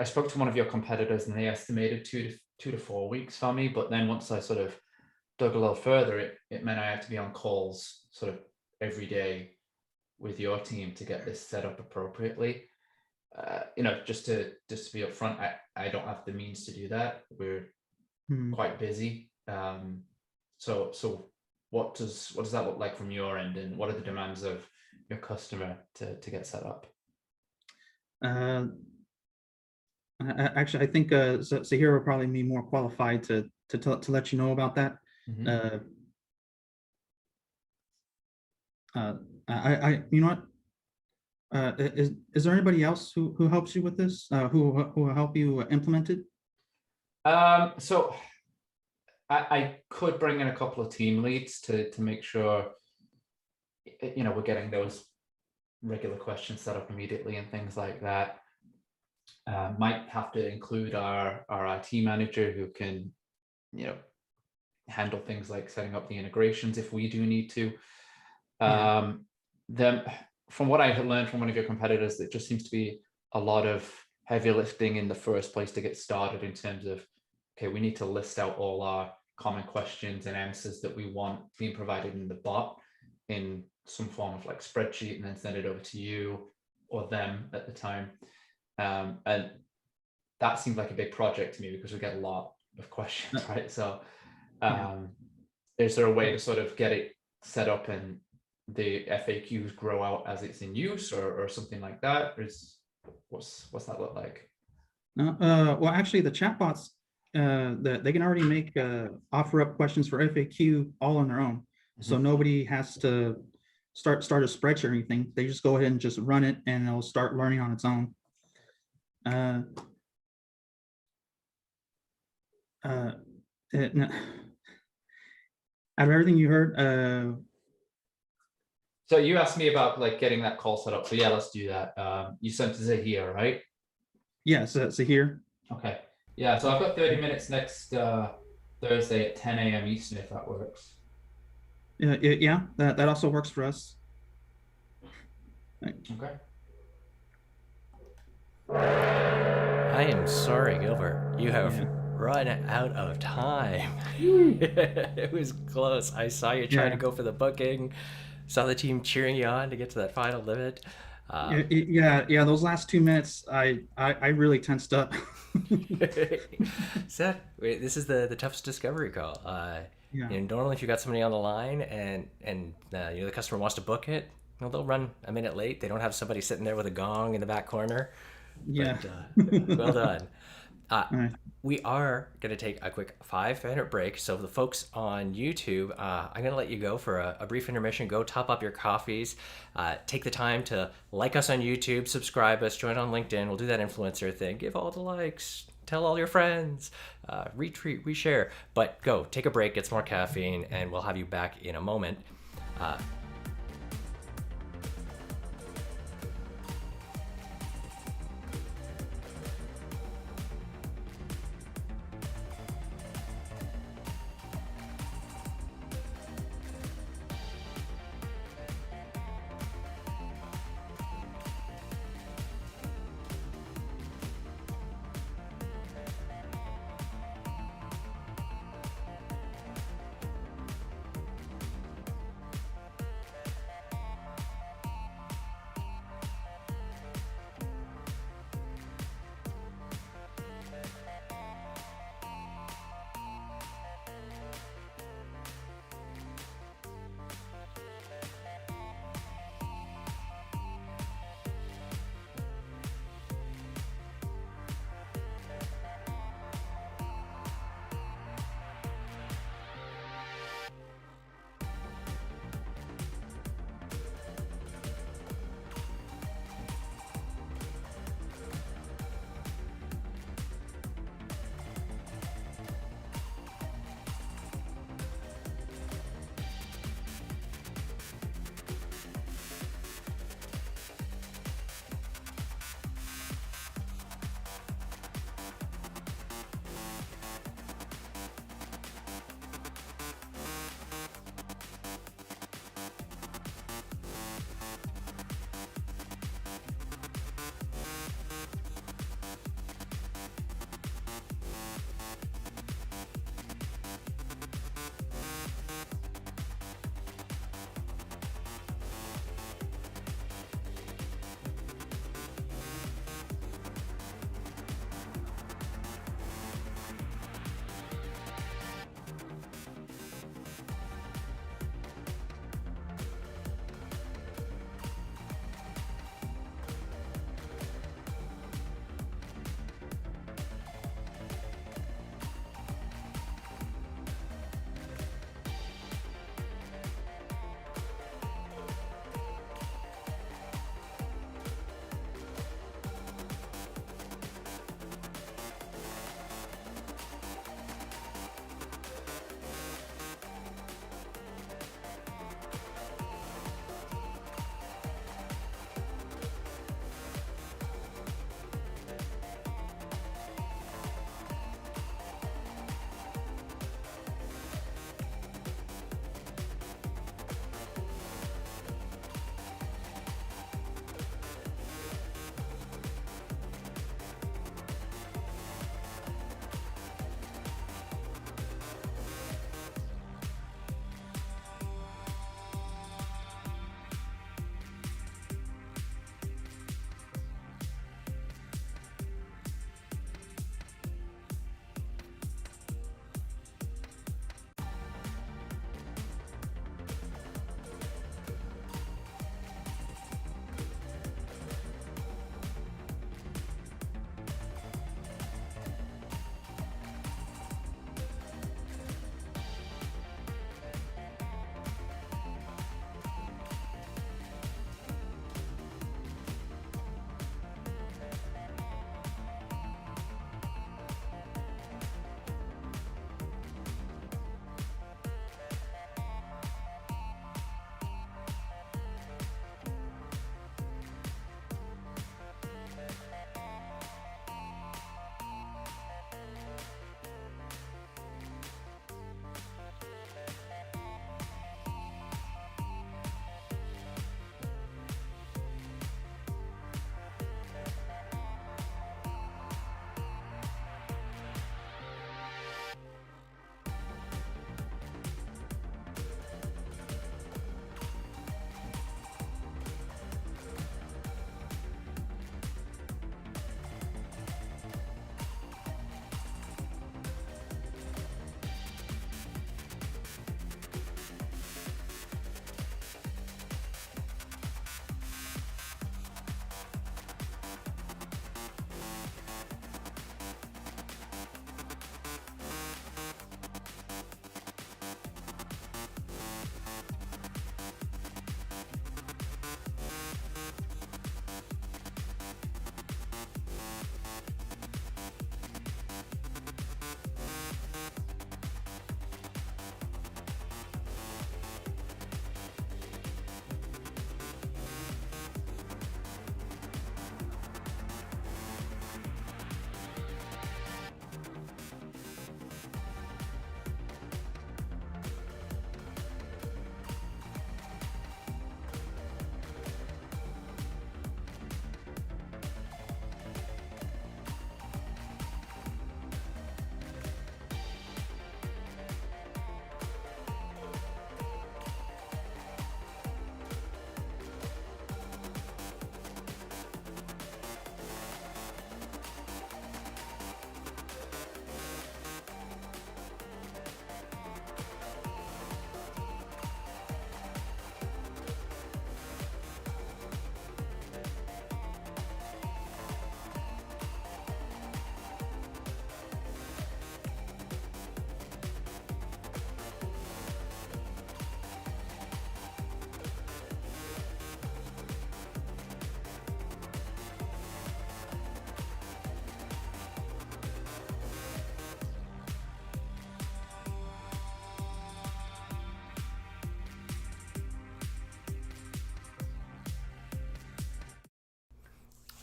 spoke to one of your competitors and they estimated 2 to 4 weeks for me, but then once I sort of dug a little further, it meant I had to be on calls sort of every day with your team to get this set up appropriately. You know, just to be upfront, I don't have the means to do that. We're quite busy. So what does that look like from your end, and what are the demands of your customer to get set up? Actually, I think Zaheer will probably be more qualified to let you know about that. You know what? Is there anybody else who helps you with this? Who will help you implement it? So I could bring in a couple of team leads to make sure, we're getting those regular questions set up immediately and things like that. Might have to include our IT manager who can, handle things like setting up the integrations if we do need to. Then, from what I had learned from one of your competitors, it just seems to be a lot of heavy lifting in the first place to get started in terms of, okay, we need to list out all our common questions and answers that we want being provided in the bot in some form of like spreadsheet, and then send it over to you or them at the time. And that seemed like a big project to me because we get a lot of questions, right? So is there a way to sort of get it set up and the FAQs grow out as it's in use, or something like that? What's that look like? Well, actually, the chatbots, they can already make offer up questions for FAQ all on their own. So nobody has to start a spreadsheet or anything. They just go ahead and just run it, and it'll start learning on its own. Out of everything you heard, so you asked me about like getting that call set up. So yeah, let's do that. You sent to Zaheer, right? Yes, Zaheer. Okay. Yeah, so I've got 30 minutes next Thursday at 10 a.m. Eastern, if that works. Yeah, that also works for us. Okay. I am sorry, Gilbert. You have run out of time. It was close. I saw you trying to go for the booking, saw the team cheering you on to get to that final limit. Yeah. Those last 2 minutes, I really tensed up. Seth, this is the toughest discovery call. Normally, if you got somebody on the line and the customer wants to book it, they'll run a minute late. They don't have somebody sitting there with a gong in the back corner. Yeah. But, well done. Right. We are going to take a quick 5-minute break. So the folks on YouTube, I'm going to let you go for a brief intermission. Go top up your coffees. Take the time to like us on YouTube, subscribe us, join on LinkedIn. We'll do that influencer thing. Give all the likes. Tell all your friends. Retweet, reshare. But go, take a break, get some more caffeine, and we'll have you back in a moment.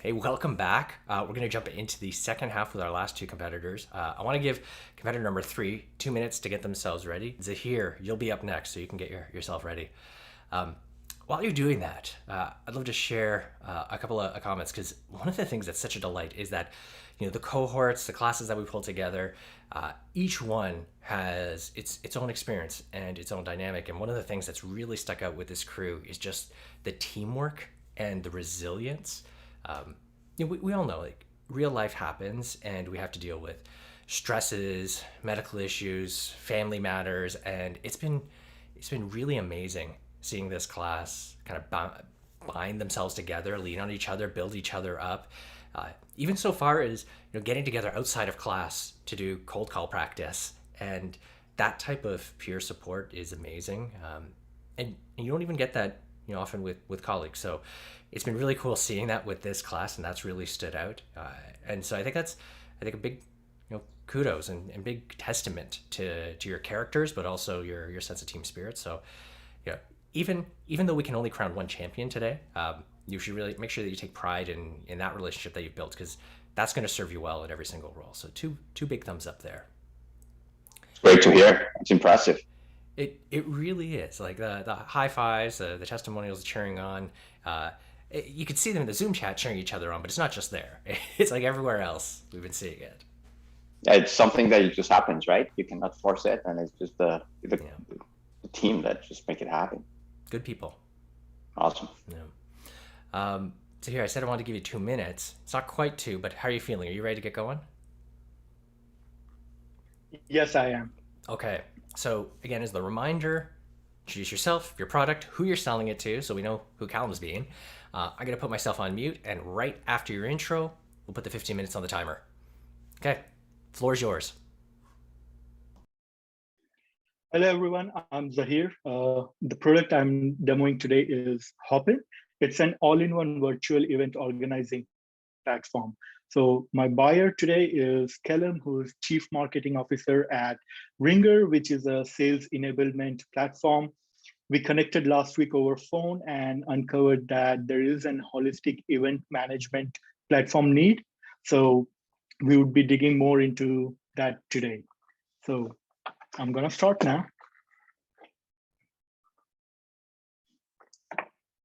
Hey, welcome back. We're going to jump into the second half with our last two competitors. I want to give competitor number 3 2 minutes to get themselves ready. Zaheer, you'll be up next, so you can get yourself ready. While you're doing that, I'd love to share a couple of comments, because one of the things that's such a delight is that, you know, the cohorts, the classes that we pull together, each one has its own experience and its own dynamic. And one of the things that's really stuck out with this crew is just the teamwork and the resilience. You know, we all know, like, real life happens and we have to deal with stresses, medical issues, family matters, and it's been really amazing seeing this class kind of bind themselves together, lean on each other, build each other up. Even so far as, you know, getting together outside of class to do cold call practice, and that type of peer support is amazing. And you don't even get that, you know, often with colleagues. So it's been really cool seeing that with this class, and that's really stood out. And so I think a big, you know, kudos and big testament to your characters, but also your sense of team spirit. So, yeah, even though we can only crown one champion today, you should really make sure that you take pride in that relationship that you've built, because that's going to serve you well in every single role. So two big thumbs up there. It's great to hear. It's impressive. It really is. Like the high fives, the testimonials, the cheering on. You could see them in the Zoom chat cheering each other on, but it's not just there. It's like everywhere else we've been seeing it. It's something that just happens, right? You cannot force it, and it's just the team that just make it happen. Good people. Awesome. Yeah. So here, I said I wanted to give you 2 minutes. It's not quite 2, but how are you feeling? Are you ready to get going? Yes, I am. Okay. So again, as the reminder, introduce yourself, your product, who you're selling it to, so we know who Callum's being. I'm going to put myself on mute, and right after your intro, we'll put the 15 minutes on the timer. Okay. Floor is yours. Hello, everyone. I'm Zaheer. The product I'm demoing today is Hopin. It's an all-in-one virtual event organizing platform. So my buyer today is Callum, who is Chief Marketing Officer at Ringer, which is a sales enablement platform. We connected last week over phone and uncovered that there is an holistic event management platform need. So we would be digging more into that today. So I'm going to start now.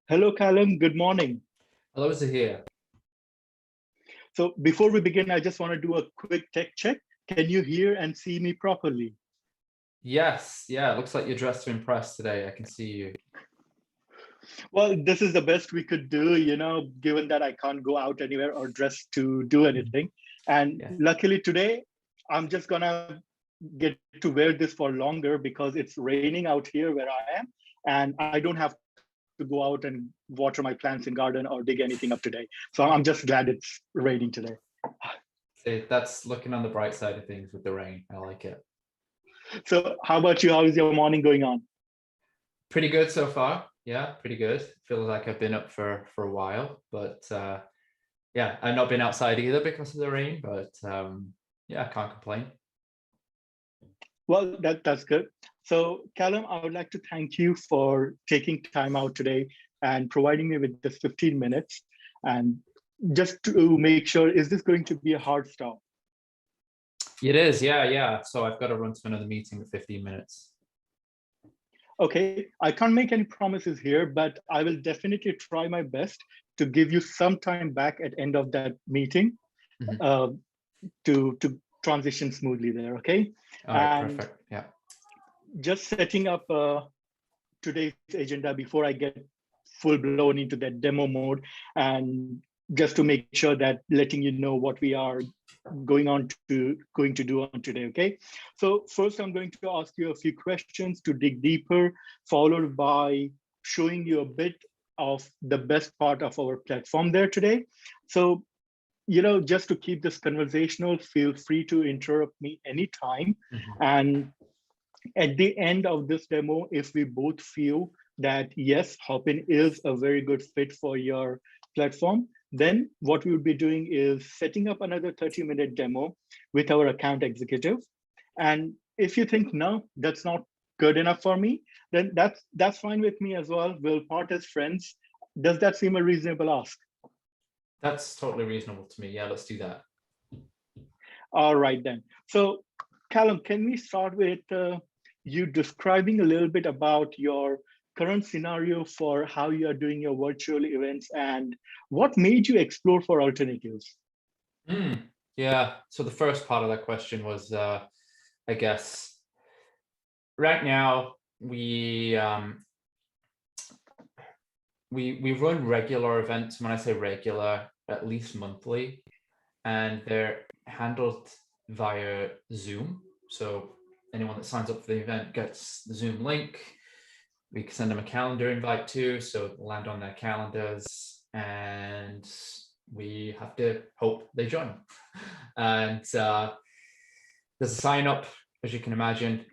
Hello, Callum. Good morning. Hello, Zaheer. So before we begin, I just want to do a quick tech check. Can you hear and see me properly? Yes. Yeah, it looks like you're dressed to impress today. I can see you. Well, this is the best we could do, you know, given that I can't go out anywhere or dress to do anything. And luckily today, I'm just going to get to wear this for longer because it's raining out here where I am. And I don't have to go out and water my plants in garden or dig anything up today. So I'm just glad it's raining today. See, that's looking on the bright side of things with the rain. I like it. So how about you? How is your morning going on? Pretty good so far. Yeah, pretty good. Feels like I've been up for a while, but yeah, I've not been outside either because of the rain, but yeah, I can't complain. Well, that's good. So Callum, I would like to thank you for taking time out today and providing me with this 15 minutes. And just to make sure, is this going to be a hard stop? It is, yeah. So I've got to run to another meeting in 15 minutes. Okay, I can't make any promises here, but I will definitely try my best to give you some time back at end of that meeting to transition smoothly there, okay? All right, perfect, yeah. Just setting up today's agenda before I get full blown into that demo mode, and just to make sure that letting you know what we are going to do on today, okay? So first I'm going to ask you a few questions to dig deeper, followed by showing you a bit of the best part of our platform there today. So, you know, just to keep this conversational, feel free to interrupt me anytime. And at the end of this demo, if we both feel that yes, Hopin is a very good fit for your platform, then what we would be doing is setting up another 30-minute demo with our account executive. And if you think, no, that's not good enough for me, then that's fine with me as well. We'll part as friends. Does that seem a reasonable ask? That's totally reasonable to me. Yeah, let's do that. All right then. So Callum, can we start with you describing a little bit about your current scenario for how you are doing your virtual events and what made you explore for alternatives? Yeah, so the first part of that question was, I guess, right now we run regular events. When I say regular, at least monthly, and they're handled via Zoom. So anyone that signs up for the event gets the Zoom link. We can send them a calendar invite too, so it'll land on their calendars, and we have to hope they join. And there's a sign up, as you can imagine,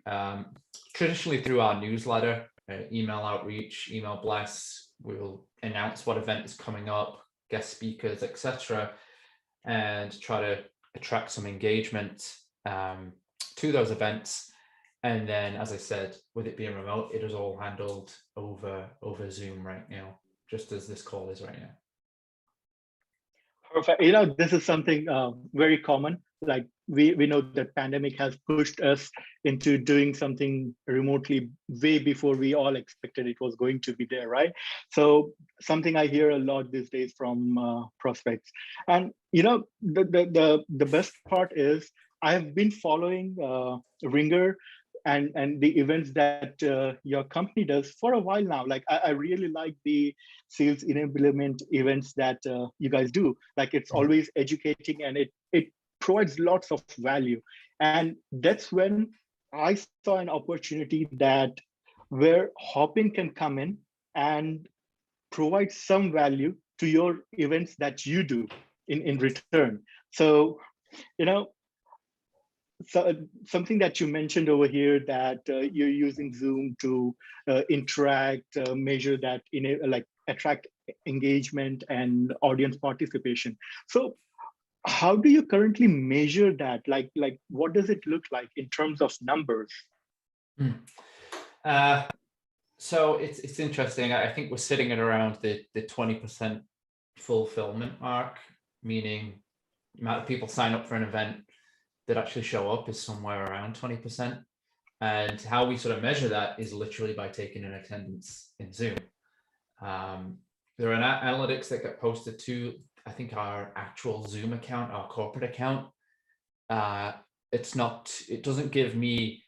traditionally through our newsletter, email outreach, email blasts. We'll announce what event is coming up, guest speakers, etc., and try to attract some engagement to those events. And then, as I said, with it being remote, it is all handled over Zoom right now, just as this call is right now. Perfect. This is something very common. Like we know that pandemic has pushed us into doing something remotely way before we all expected it was going to be there, right? So something I hear a lot these days from prospects. And the best part is I have been following Ringer and the events that your company does for a while now. Like I really like the sales enablement events that you guys do. Like it's always educating, and it provides lots of value. And that's when I saw an opportunity that where Hopin can come in and provide some value to your events that you do in return. So, so something that you mentioned over here, that you're using Zoom to interact, measure that, like attract engagement and audience participation. So how do you currently measure that? Like what does it look like in terms of numbers? So it's interesting. I think we're sitting at around the 20% fulfillment mark, meaning the amount of people sign up for an event that actually show up is somewhere around 20%. And how we sort of measure that is literally by taking an attendance in Zoom. There are analytics that get posted to, I think, our actual Zoom account, our corporate account. It doesn't give me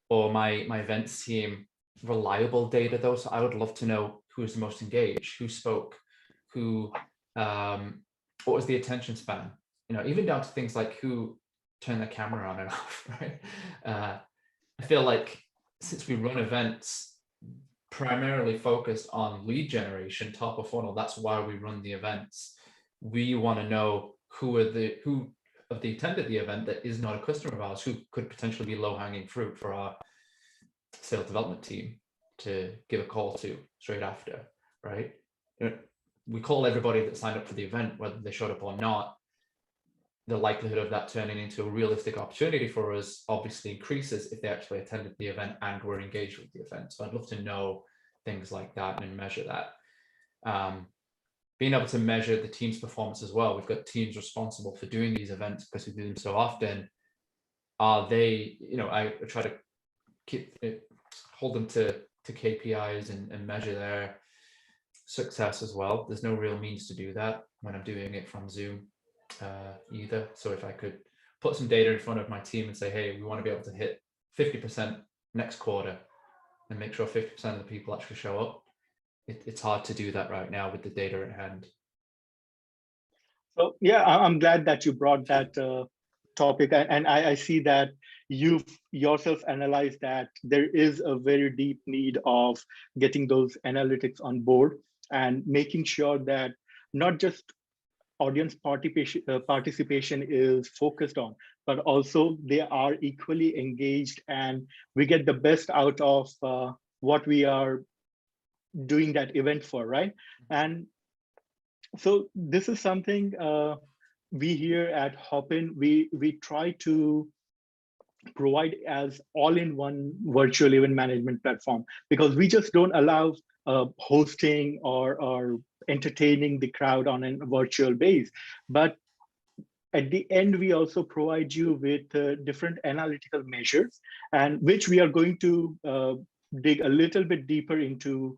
or my events team reliable data though. So I would love to know who's the most engaged, who spoke, what was the attention span, even down to things like who turned their camera on and off, right? I feel like since we run events primarily focused on lead generation, top of funnel, that's why we run the events. We want to know who of the attended the event that is not a customer of ours, who could potentially be low-hanging fruit for our sales development team to give a call to straight after, right? We call everybody that signed up for the event, whether they showed up or not. The likelihood of that turning into a realistic opportunity for us obviously increases if they actually attended the event and were engaged with the event. So I'd love to know things like that and measure that. Being able to measure the team's performance as well. We've got teams responsible for doing these events because we do them so often. Are they, I try to hold them to KPIs and measure their success as well. There's no real means to do that when I'm doing it from Zoom either. So if I could put some data in front of my team and say, hey, we want to be able to hit 50% next quarter and make sure 50% of the people actually show up, it's hard to do that right now with the data at hand. So yeah, I'm glad that you brought that topic, and I see that you've yourself analyzed that there is a very deep need of getting those analytics on board and making sure that not just audience participation is focused on, but also they are equally engaged and we get the best out of what we are doing that event for, right? And so this is something we here at Hopin, we try to provide as all-in-one virtual event management platform, because we just don't allow hosting or entertaining the crowd on a virtual base. But at the end, we also provide you with different analytical measures, and which we are going to dig a little bit deeper into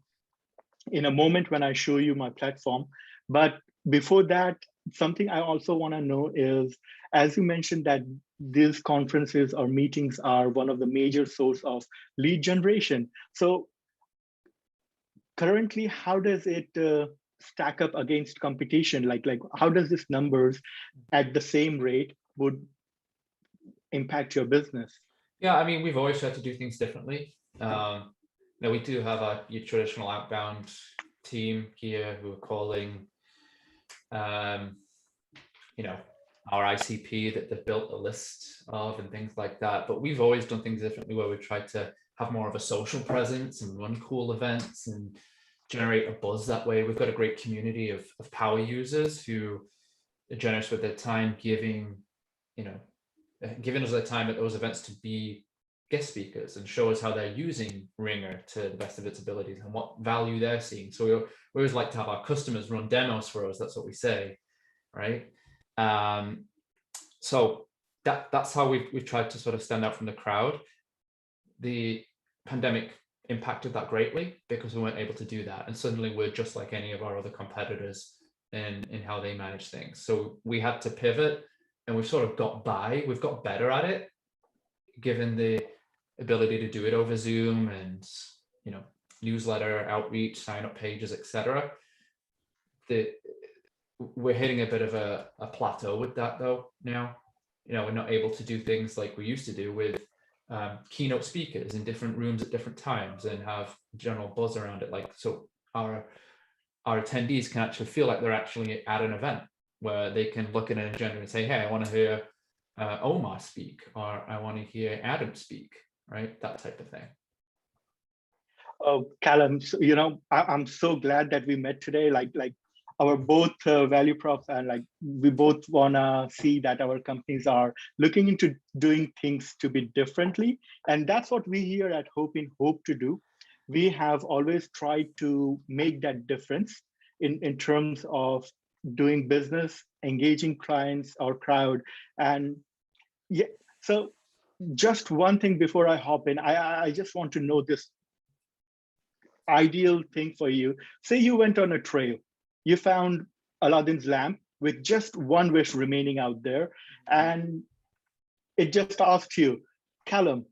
in a moment when I show you my platform. But before that, something I also want to know is, as you mentioned that these conferences or meetings are one of the major source of lead generation. So currently, how does it stack up against competition? Like how does this numbers at the same rate would impact your business? Yeah, I mean, we've always tried to do things differently. Now we do have your traditional outbound team here who are calling, you know, our ICP that they've built a list of and things like that. But we've always done things differently, where we tried to have more of a social presence and run cool events and generate a buzz that way. We've got a great community of power users who are generous with their time, giving us their time at those events to be guest speakers and show us how they're using Ringer to the best of its abilities and what value they're seeing. So we always like to have our customers run demos for us. That's what we say, right? So that's how we've tried to sort of stand out from the crowd. The pandemic impacted that greatly because we weren't able to do that, and suddenly we're just like any of our other competitors in how they manage things. So we had to pivot, and we've sort of got by. We've got better at it, given the ability to do it over Zoom and, you know, newsletter outreach, sign up pages, etc. We're hitting a bit of a plateau with that though now. You know, we're not able to do things like we used to do with keynote speakers in different rooms at different times and have general buzz around it. Like, so our attendees can actually feel like they're actually at an event where they can look at an agenda and say, hey, I want to hear Omar speak, or I want to hear Adam speak, right? That type of thing. Oh, Callum, you know, I'm so glad that we met today. Like our both value props, and like we both want to see that our companies are looking into doing things to be differently. And that's what we here at Hopin hope to do. We have always tried to make that difference in terms of doing business, engaging clients or crowd. And yeah, so just one thing before I hop in, I just want to know this ideal thing for you. Say you went on a trail, you found Aladdin's lamp with just one wish remaining out there, and it just asked you, Callum,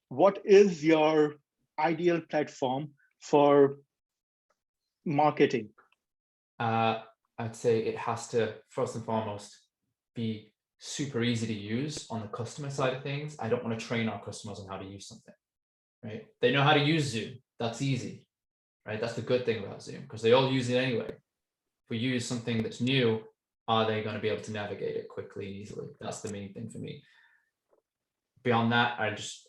what is your ideal platform for marketing? I'd say it has to, first and foremost, be super easy to use on the customer side of things. I don't want to train our customers on how to use something, right? They know how to use Zoom. That's easy, right? That's the good thing about Zoom, because they all use it anyway. If we use something that's new, are they going to be able to navigate it quickly and easily? That's the main thing for me. Beyond that,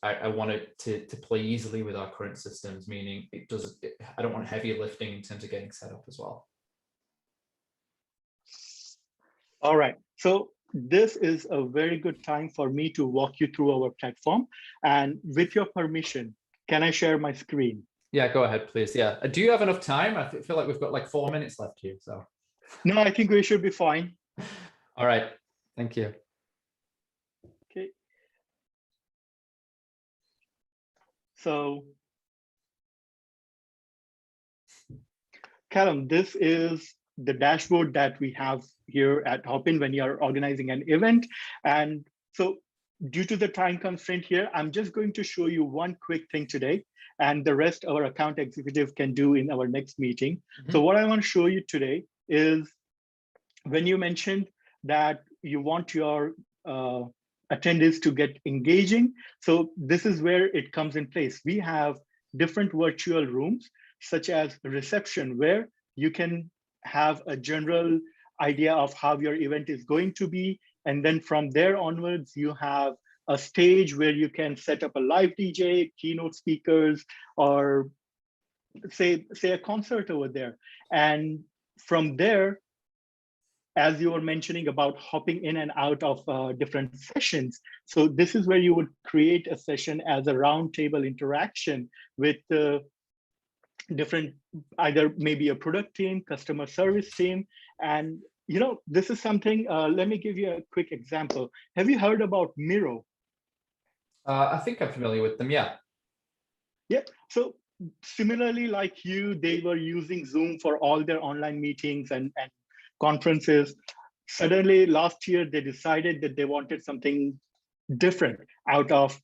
I want it to play easily with our current systems, meaning I don't want heavy lifting in terms of getting set up as well. All right, so this is a very good time for me to walk you through our platform. And with your permission, can I share my screen? Yeah, go ahead, please. Yeah. Do you have enough time? I feel like we've got like 4 minutes left here. So. No, I think we should be fine. All right. Thank you. Okay. So, Callum, this is the dashboard that we have here at Hopin when you are organizing an event. And so due to the time constraint here, I'm just going to show you one quick thing today, and the rest our account executive can do in our next meeting. Mm-hmm. So what I want to show you today is when you mentioned that you want your attendees to get engaging. So this is where it comes in place. We have different virtual rooms, such as reception, where you can have a general idea of how your event is going to be. And then from there onwards, you have a stage where you can set up a live DJ, keynote speakers, or say a concert over there. And from there, as you were mentioning about hopping in and out of different sessions. So this is where you would create a session as a roundtable interaction with different, either maybe a product team, customer service team. And, this is something, let me give you a quick example. Have you heard about Miro? I think I'm familiar with them. Yeah. Yeah. So similarly, like you, they were using Zoom for all their online meetings and conferences. Suddenly last year, they decided that they wanted something different out of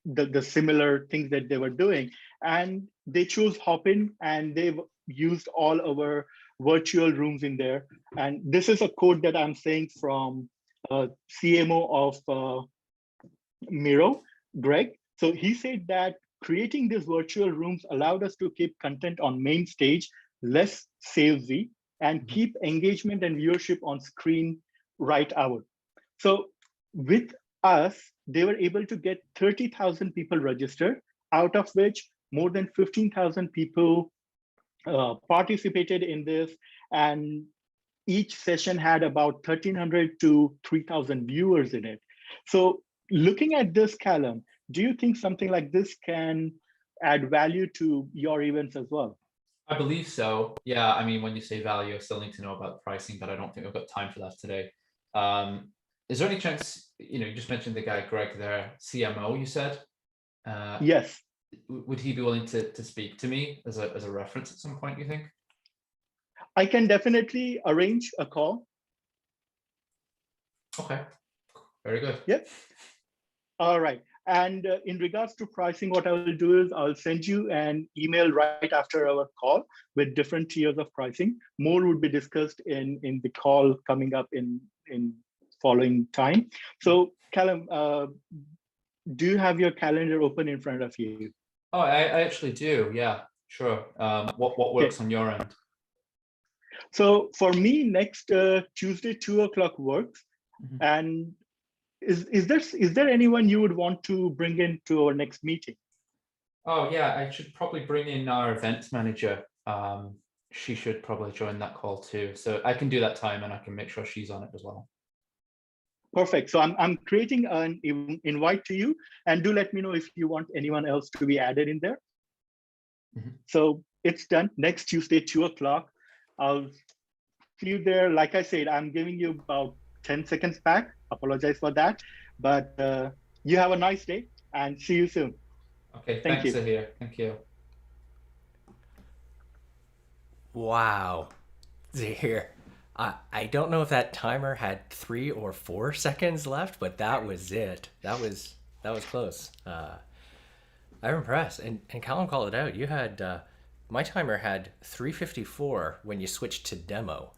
the similar things that they were doing. And they chose Hopin, and they've used all our virtual rooms in there. And this is a quote that I'm saying from CMO of Miro, Greg. So he said that creating these virtual rooms allowed us to keep content on main stage, less salesy, and keep engagement and viewership on screen right out. So with us, they were able to get 30,000 people registered, out of which more than 15,000 people participated in this. And each session had about 1,300 to 3,000 viewers in it. So looking at this, Callum, do you think something like this can add value to your events as well? I believe so. Yeah. I mean, when you say value, I still need to know about pricing, but I don't think I've got time for that today. Is there any chance, you just mentioned the guy, Greg, there, CMO, you said? Yes. Would he be willing to speak to me as a reference at some point, you think? I can definitely arrange a call. Okay, very good. Yep. All right. And in regards to pricing, what I will do is I'll send you an email right after our call with different tiers of pricing. More would be discussed in the call coming up in following time. So Callum, do you have your calendar open in front of you? Oh, I actually do. Yeah, sure. What works on your end? So for me, next Tuesday, 2:00 works. Mm-hmm. And is there anyone you would want to bring into our next meeting? Oh yeah, I should probably bring in our events manager. She should probably join that call too. So I can do that time, and I can make sure she's on it as well. Perfect. So I'm creating an invite to you, and do let me know if you want anyone else to be added in there. Mm-hmm. So it's done. Next Tuesday, 2:00. I'll see you there. Like I said, I'm giving you about 10 seconds back. Apologize for that, but you have a nice day and see you soon. Okay, thanks, Zaheer. Thank you. Wow, Zaheer. I don't know if that timer had 3 or 4 seconds left, but that was it. That was close. I'm impressed. And Callum called it out. You had my timer had 3:54 when you switched to demo.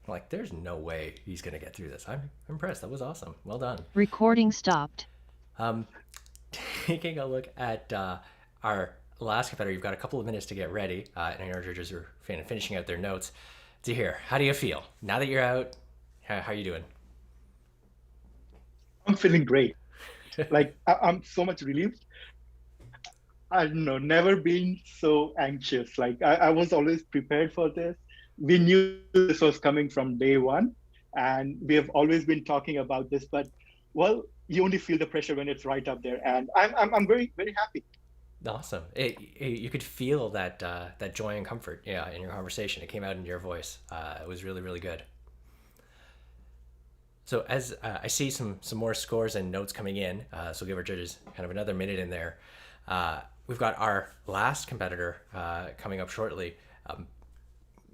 Like, there's no way he's gonna get through this. I'm impressed. That was awesome. Well done. Recording stopped. Taking a look at our last competitor, you've got a couple of minutes to get ready. And I know our judges are finishing out their notes. Zaheer, how do you feel now that you're out? How are you doing? I'm feeling great. Like, I'm so much relieved. I don't know, never been so anxious. Like, I was always prepared for this. We knew this was coming from day one, and we have always been talking about this, but well, you only feel the pressure when it's right up there. And I'm very, very happy. Awesome. You could feel that that joy and comfort, in your conversation. It came out in your voice. It was really, really good. So as I see some more scores and notes coming in, so we'll give our judges kind of another minute in there. We've got our last competitor coming up shortly.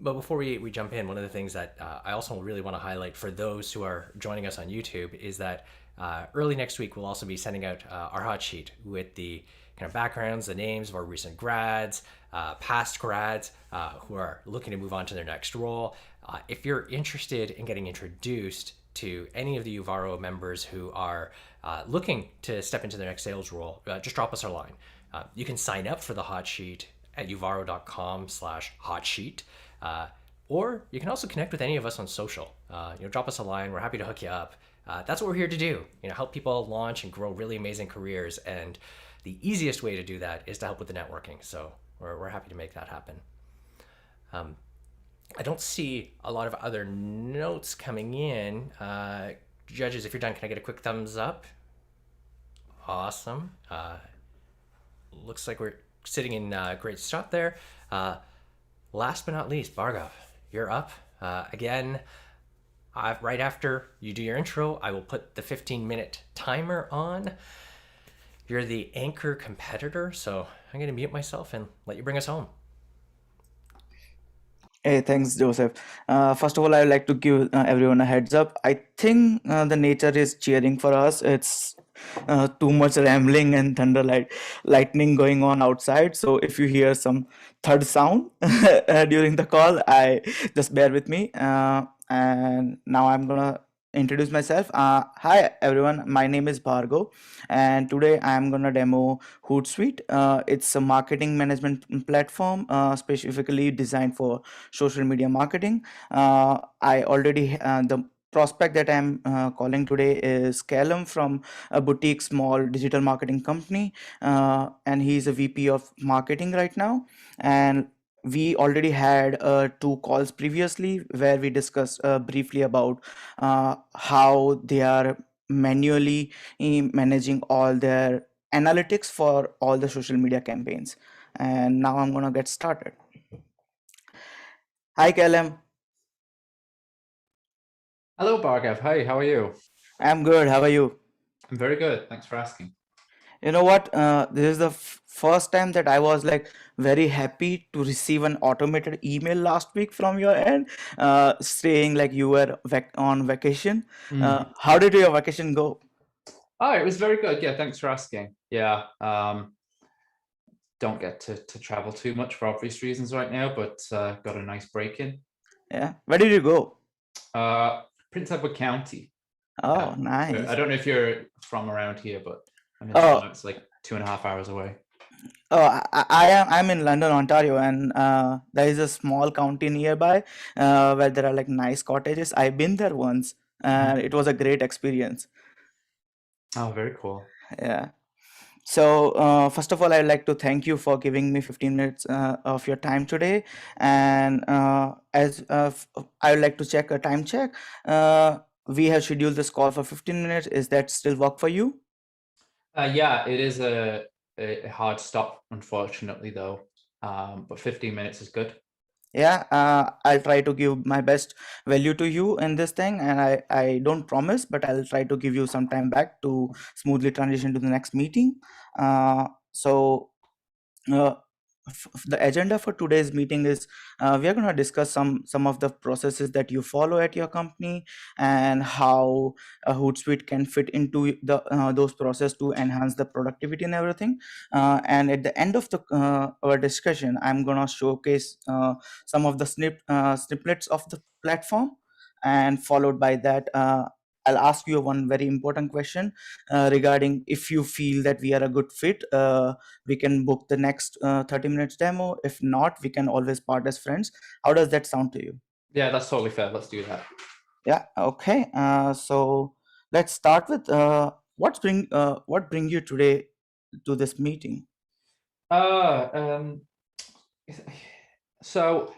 But before we jump in, one of the things that I also really want to highlight for those who are joining us on YouTube is that early next week, we'll also be sending out our hot sheet with the kind of backgrounds, the names of our recent grads, past grads who are looking to move on to their next role. If you're interested in getting introduced to any of the Uvaro members who are looking to step into their next sales role, just drop us a line. You can sign up for the hot sheet at uvaro.com/hotsheet. Or you can also connect with any of us on social. Drop us a line. We're happy to hook you up. That's what we're here to do. Help people launch and grow really amazing careers. And the easiest way to do that is to help with the networking. So we're happy to make that happen. I don't see a lot of other notes coming in. Judges, if you're done, can I get a quick thumbs up? Awesome. Looks like we're sitting in great spot there. Last but not least, Bhargav, you're up. Again, right after you do your intro, I will put the 15-minute timer on. You're the anchor competitor, so I'm going to mute myself and let you bring us home. Hey, thanks, Joseph. First of all, I would like to give everyone a heads up. I think the nature is cheering for us. It's too much rambling and lightning going on outside. So if you hear some third sound during the call, I just bear with me. And now I'm gonna introduce myself. Hi, everyone. My name is Bhargav, and today I'm gonna demo Hootsuite. It's a marketing management platform specifically designed for social media marketing. I already the prospect that I'm calling today is Callum from a boutique small digital marketing company, and he's a VP of marketing right now. And we already had 2 calls previously where we discussed briefly about how they are manually managing all their analytics for all the social media campaigns. And now I'm gonna get started. Hi, Callum. Hello, Bhargav. Hi, how are you? I'm good. How are you? I'm very good. Thanks for asking. You know what? This is the first time that I was like very happy to receive an automated email last week from your end, saying like you were on vacation. How did your vacation go? Oh, it was very good. Yeah, thanks for asking. Yeah, don't get to travel too much for obvious reasons right now, but got a nice break in. Yeah. Where did you go? Prince Edward County. Oh, nice. I don't know if you're from around here, but I'm in Toronto. It's like 2.5 hours away. Oh, I'm in London, Ontario, and there is a small county nearby where there are like nice cottages. I've been there once, and it was a great experience. Oh, very cool. Yeah. So first of all, I'd like to thank you for giving me 15 minutes of your time today. And as I would like to check a time check. We have scheduled this call for 15 minutes. Is that still work for you? Yeah, it is a hard stop, unfortunately, though. But 15 minutes is good. Yeah, I'll try to give my best value to you in this thing, and I don't promise, but I'll try to give you some time back to smoothly transition to the next meeting. So the agenda for today's meeting is we are going to discuss some of the processes that you follow at your company and how a Hootsuite can fit into the those processes to enhance the productivity and everything. And at the end of the our discussion, I'm going to showcase some of the snippets of the platform, and followed by that, I'll ask you one very important question regarding if you feel that we are a good fit. We can book the next 30 minutes demo. If not, we can always part as friends. How does that sound to you? Yeah, that's totally fair. Let's do that. Yeah. Okay. So let's start with what bring you today to this meeting? So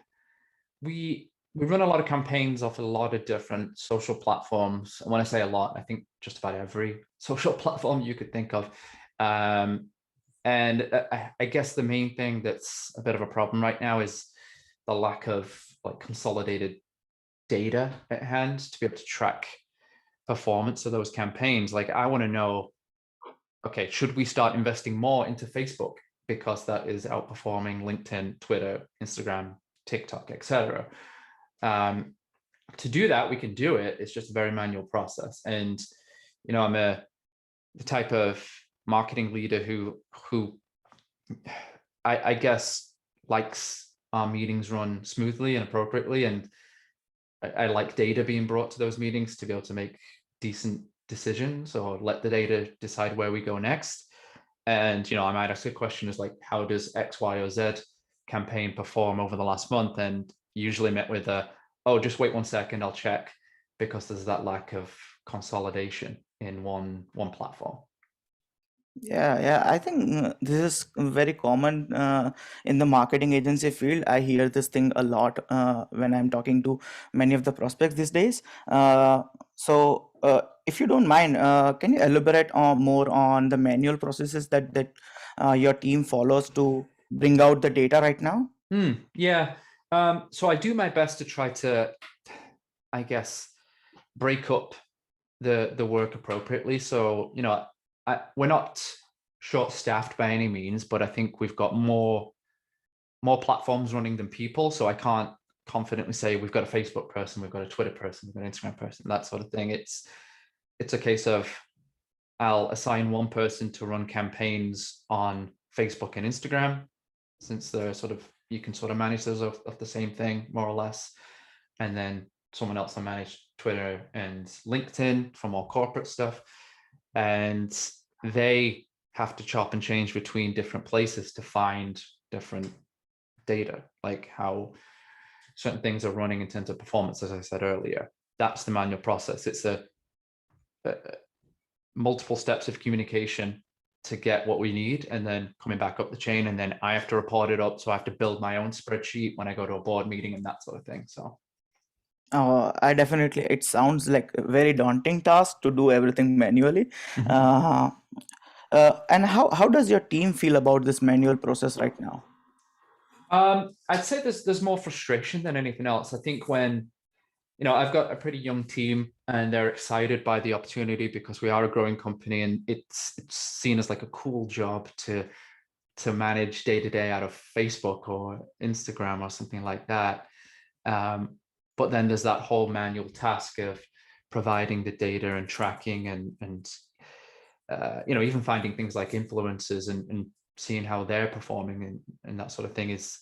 we run a lot of campaigns off a lot of different social platforms. And when I say a lot, I think just about every social platform you could think of. And I guess the main thing that's a bit of a problem right now is the lack of like consolidated data at hand to be able to track performance of those campaigns. Like I want to know, okay, should we start investing more into Facebook because that is outperforming LinkedIn, Twitter, Instagram, TikTok, etc. To do that, we can do it. It's just a very manual process. And, you know, I'm the type of marketing leader who I guess likes our meetings run smoothly and appropriately. And I like data being brought to those meetings to be able to make decent decisions or let the data decide where we go next. And, you know, I might ask a question is like, how does X, Y, or Z campaign perform over the last month? And usually met with a, oh, just wait 1 second, I'll check, because there's that lack of consolidation in one platform. Yeah, I think this is very common in the marketing agency field. I hear this thing a lot when I'm talking to many of the prospects these days. So if you don't mind, can you elaborate more on the manual processes that your team follows to bring out the data right now? Yeah. So I do my best to try to, I guess, break up the work appropriately. So, we're not short-staffed by any means, but I think we've got more platforms running than people. So I can't confidently say we've got a Facebook person, we've got a Twitter person, we've got an Instagram person, that sort of thing. It's a case of I'll assign one person to run campaigns on Facebook and Instagram, since they're you can manage those of the same thing, more or less. And then someone else will manage Twitter and LinkedIn for more corporate stuff. And they have to chop and change between different places to find different data, like how certain things are running in terms of performance, as I said earlier. That's the manual process. It's a multiple steps of communication to get what we need, and then coming back up the chain, and then I have to report it up. So I have to build my own spreadsheet when I go to a board meeting and that sort of thing. So it sounds like a very daunting task to do everything manually. And how does your team feel about this manual process right now? I'd say there's more frustration than anything else. I think when, I've got a pretty young team and they're excited by the opportunity because we are a growing company, and it's seen as like a cool job to manage day to day out of Facebook or Instagram or something like that. But then there's that whole manual task of providing the data and tracking and even finding things like influencers and seeing how they're performing and that sort of thing is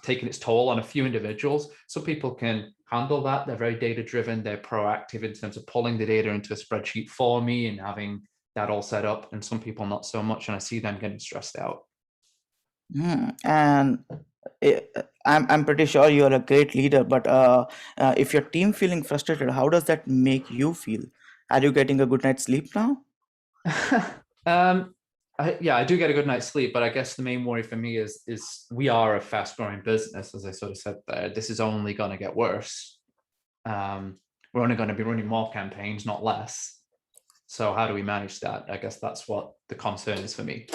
taking its toll on a few individuals. Some people can handle that. They're very data driven. They're proactive in terms of pulling the data into a spreadsheet for me and having that all set up. And some people not so much. And I see them getting stressed out. And I'm pretty sure you're a great leader, but if your team feeling frustrated, how does that make you feel? Are you getting a good night's sleep now? I do get a good night's sleep, but I guess the main worry for me is we are a fast growing business, as I sort of said there. This is only going to get worse. We're only going to be running more campaigns, not less. So how do we manage that? I guess that's what the concern is for me.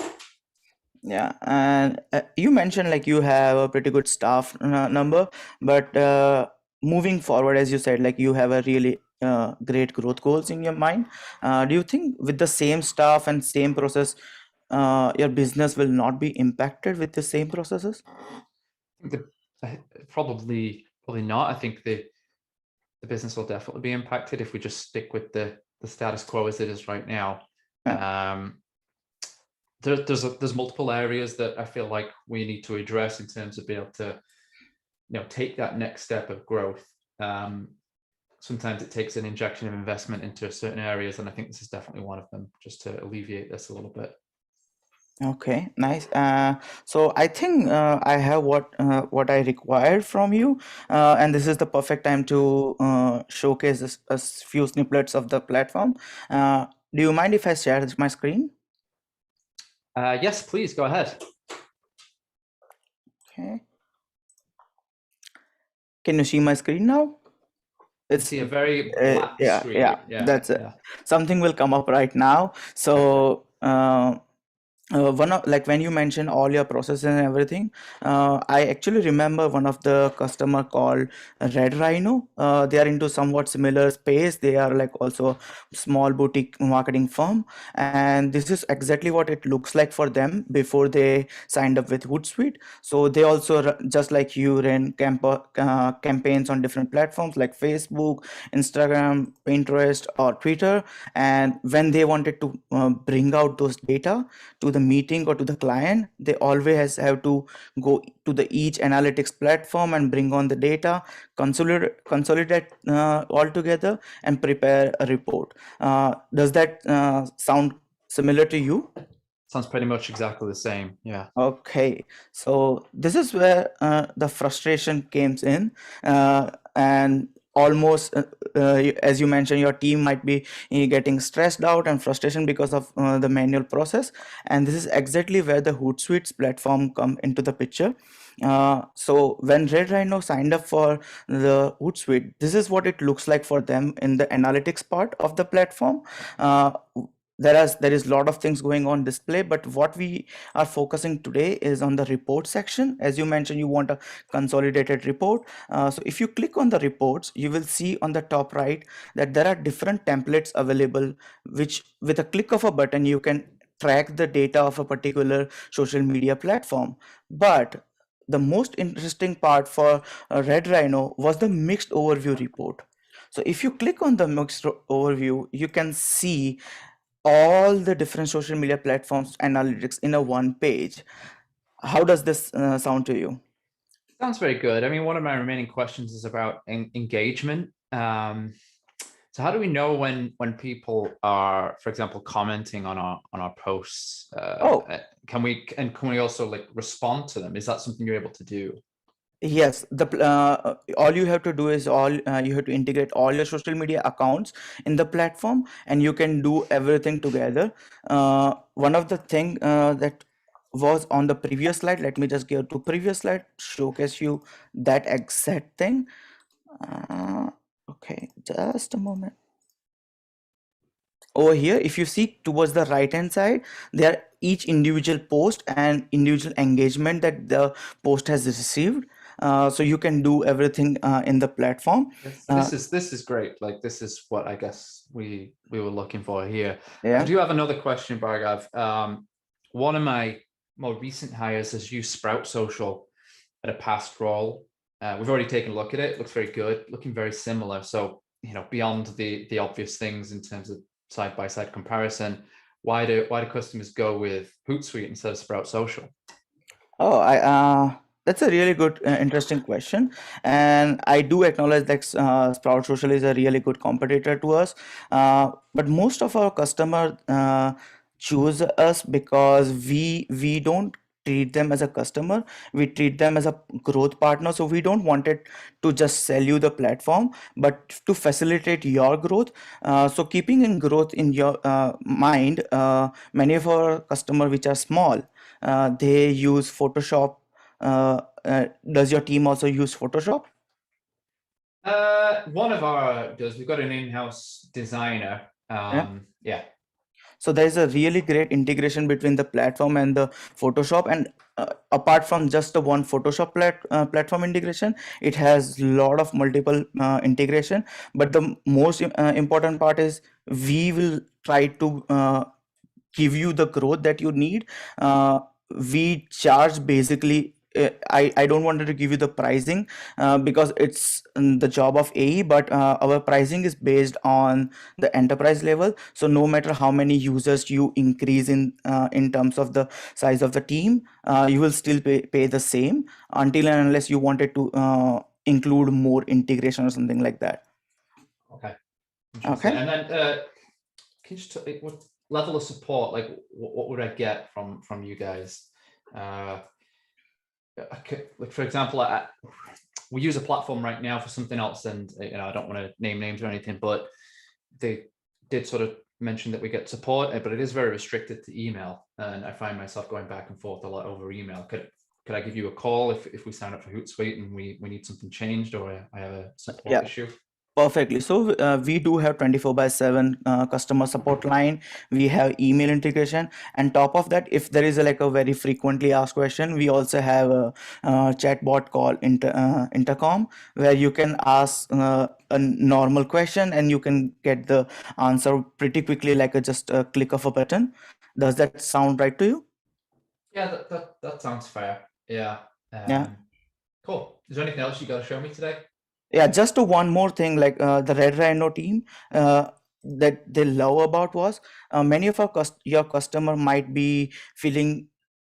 Yeah, and you mentioned like you have a pretty good staff number, but moving forward, as you said, like you have a really great growth goals in your mind. Do you think with the same staff and same process, your business will not be impacted with the same processes? Probably not. I think the business will definitely be impacted if we just stick with the status quo as it is right now. There's multiple areas that I feel like we need to address in terms of being able to take that next step of growth. Sometimes it takes an injection of investment into certain areas, and I think this is definitely one of them, just to alleviate this a little bit. Okay, nice. So I think I have what I required from you, and this is the perfect time to showcase a few snippets of the platform. Do you mind if I share my screen? Yes, please go ahead. Okay. Can you see my screen now? It's a very black screen. Yeah, that's it. Something will come up right now. So one of like when you mentioned all your processes and everything, I actually remember one of the customer called Red Rhino. They are into somewhat similar space. They are like also small boutique marketing firm, and this is exactly what it looks like for them before they signed up with Hootsuite. So they also just like you ran campaigns on different platforms like Facebook, Instagram, Pinterest, or Twitter. And when they wanted to bring out those data to the meeting or to the client, they always have to go to the each analytics platform and bring on the data, consolidate all together and prepare a report. Does that sound similar to you? Sounds pretty much exactly the same. Yeah. Okay, so this is where the frustration comes in, and almost as you mentioned, your team might be getting stressed out and frustration because of the manual process, and this is exactly where the Hootsuite's platform come into the picture. So when Red Rhino signed up for the Hootsuite, this is what it looks like for them in the analytics part of the platform. there is a lot of things going on display, but what we are focusing today is on the report section. As you mentioned, you want a consolidated report. So if you click on the reports, you will see on the top right that there are different templates available, which with a click of a button you can track the data of a particular social media platform. But the most interesting part for Red Rhino was the mixed overview report. So if you click on the mixed overview, you can see all the different social media platforms analytics in a one page. How does this sound to you? Sounds very good. I mean, one of my remaining questions is about engagement. So how do we know when people are, for example, commenting on our posts? Can we also like respond to them? Is that something you're able to do? Yes, all you have to do is you have to integrate all your social media accounts in the platform, and you can do everything together. One of the thing that was on the previous slide, let me just go to previous slide, showcase you that exact thing. Okay, just a moment. Over here, if you see towards the right hand side, there are each individual post and individual engagement that the post has received. So you can do everything in the platform. This is great. Like, this is what I guess we were looking for here. Yeah. I do have another question, Bhargav. One of my more recent hires has used Sprout Social at a past role. We've already taken a look at it. It looks very good, looking very similar. So, you know, beyond the obvious things in terms of side-by-side comparison, why do customers go with Hootsuite instead of Sprout Social? That's a really good, interesting question, and I do acknowledge that Sprout Social is a really good competitor to us. But most of our customers choose us because we don't treat them as a customer, we treat them as a growth partner. So we don't want it to just sell you the platform, but to facilitate your growth. So keeping in growth in your mind, many of our customers which are small, they use Photoshop. Does your team also use Photoshop? One of our does. We've got an in-house designer. Yeah. So there is a really great integration between the platform and the Photoshop, and apart from just the one Photoshop platform integration, it has a lot of multiple integration. But the most important part is we will try to give you the growth that you need. We charge basically. I don't want to give you the pricing because it's the job of AE, but our pricing is based on the enterprise level. So no matter how many users you increase in terms of the size of the team, you will still pay the same until and unless you wanted to include more integration or something like that. Okay. Okay. And then can you just what level of support, like what would I get from you guys? Like, for example, we use a platform right now for something else, and you know, I don't want to name names or anything, but they did sort of mention that we get support, but it is very restricted to email, and I find myself going back and forth a lot over email. Could I give you a call if we sign up for Hootsuite and we need something changed, or I have a support issue? Perfectly. So we do have 24/7 customer support line. We have email integration, and top of that, if there is a very frequently asked question, we also have a chatbot called Intercom, where you can ask a normal question and you can get the answer pretty quickly, like just a click of a button. Does that sound right to you? Yeah, that sounds fair. Yeah. Cool. Is there anything else you got to show me today? Yeah, just one more thing, like the Red Rhino team that they love about was many of your customer might be feeling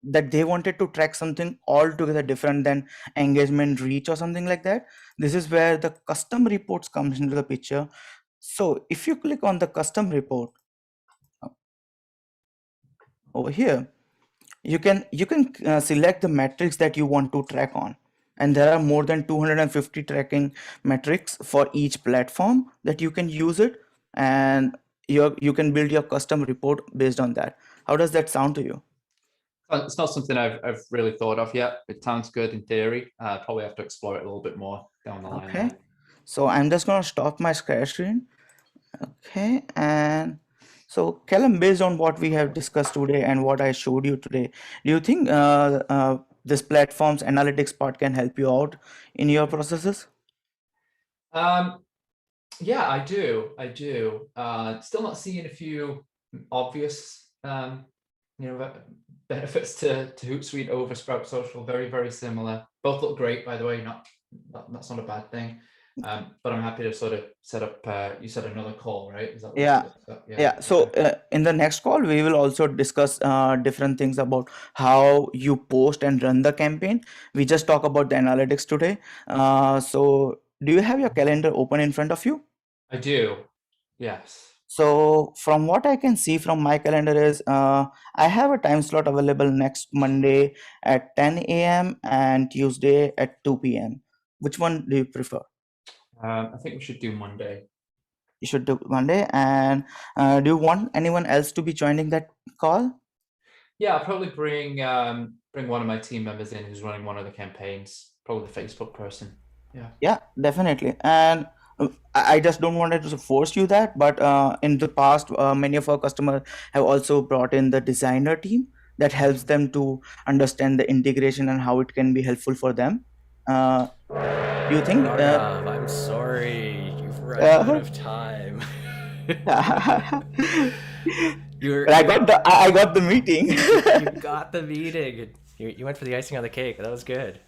that they wanted to track something altogether different than engagement reach or something like that. This is where the custom reports comes into the picture. So if you click on the custom report over here, you can select the metrics that you want to track on. And there are more than 250 tracking metrics for each platform that you can use it, and you can build your custom report based on that. How does that sound to you? It's not something I've really thought of yet. It sounds good in theory. Probably have to explore it a little bit more down the line. Okay, so I'm just going to stop my share screen. Okay, and So, Callum, based on what we have discussed today and what I showed you today, do you think this platform's analytics part can help you out in your processes? Yeah, I do. Still not seeing a few obvious, benefits to Hootsuite over Sprout Social. Very, very similar. Both look great, by the way. That's not a bad thing. But I'm happy to sort of set up. You said another call, right? Is that what Yeah. Yeah. So okay. in the next call, we will also discuss different things about how you post and run the campaign. We just talk about the analytics today. So do you have your calendar open in front of you? I do. Yes. So from what I can see from my calendar is I have a time slot available next Monday at 10 a.m. and Tuesday at 2 p.m. Which one do you prefer? I think we should do Monday. You should do Monday. And do you want anyone else to be joining that call? Yeah, I'll probably bring one of my team members in who's running one of the campaigns, probably the Facebook person. Yeah, definitely. And I just don't want to force you that, but in the past, many of our customers have also brought in the designer team that helps them to understand the integration and how it can be helpful for them. Do you think? Bhargav, I'm sorry. You've run out of time. I got the meeting. You got the meeting. You went for the icing on the cake. That was good.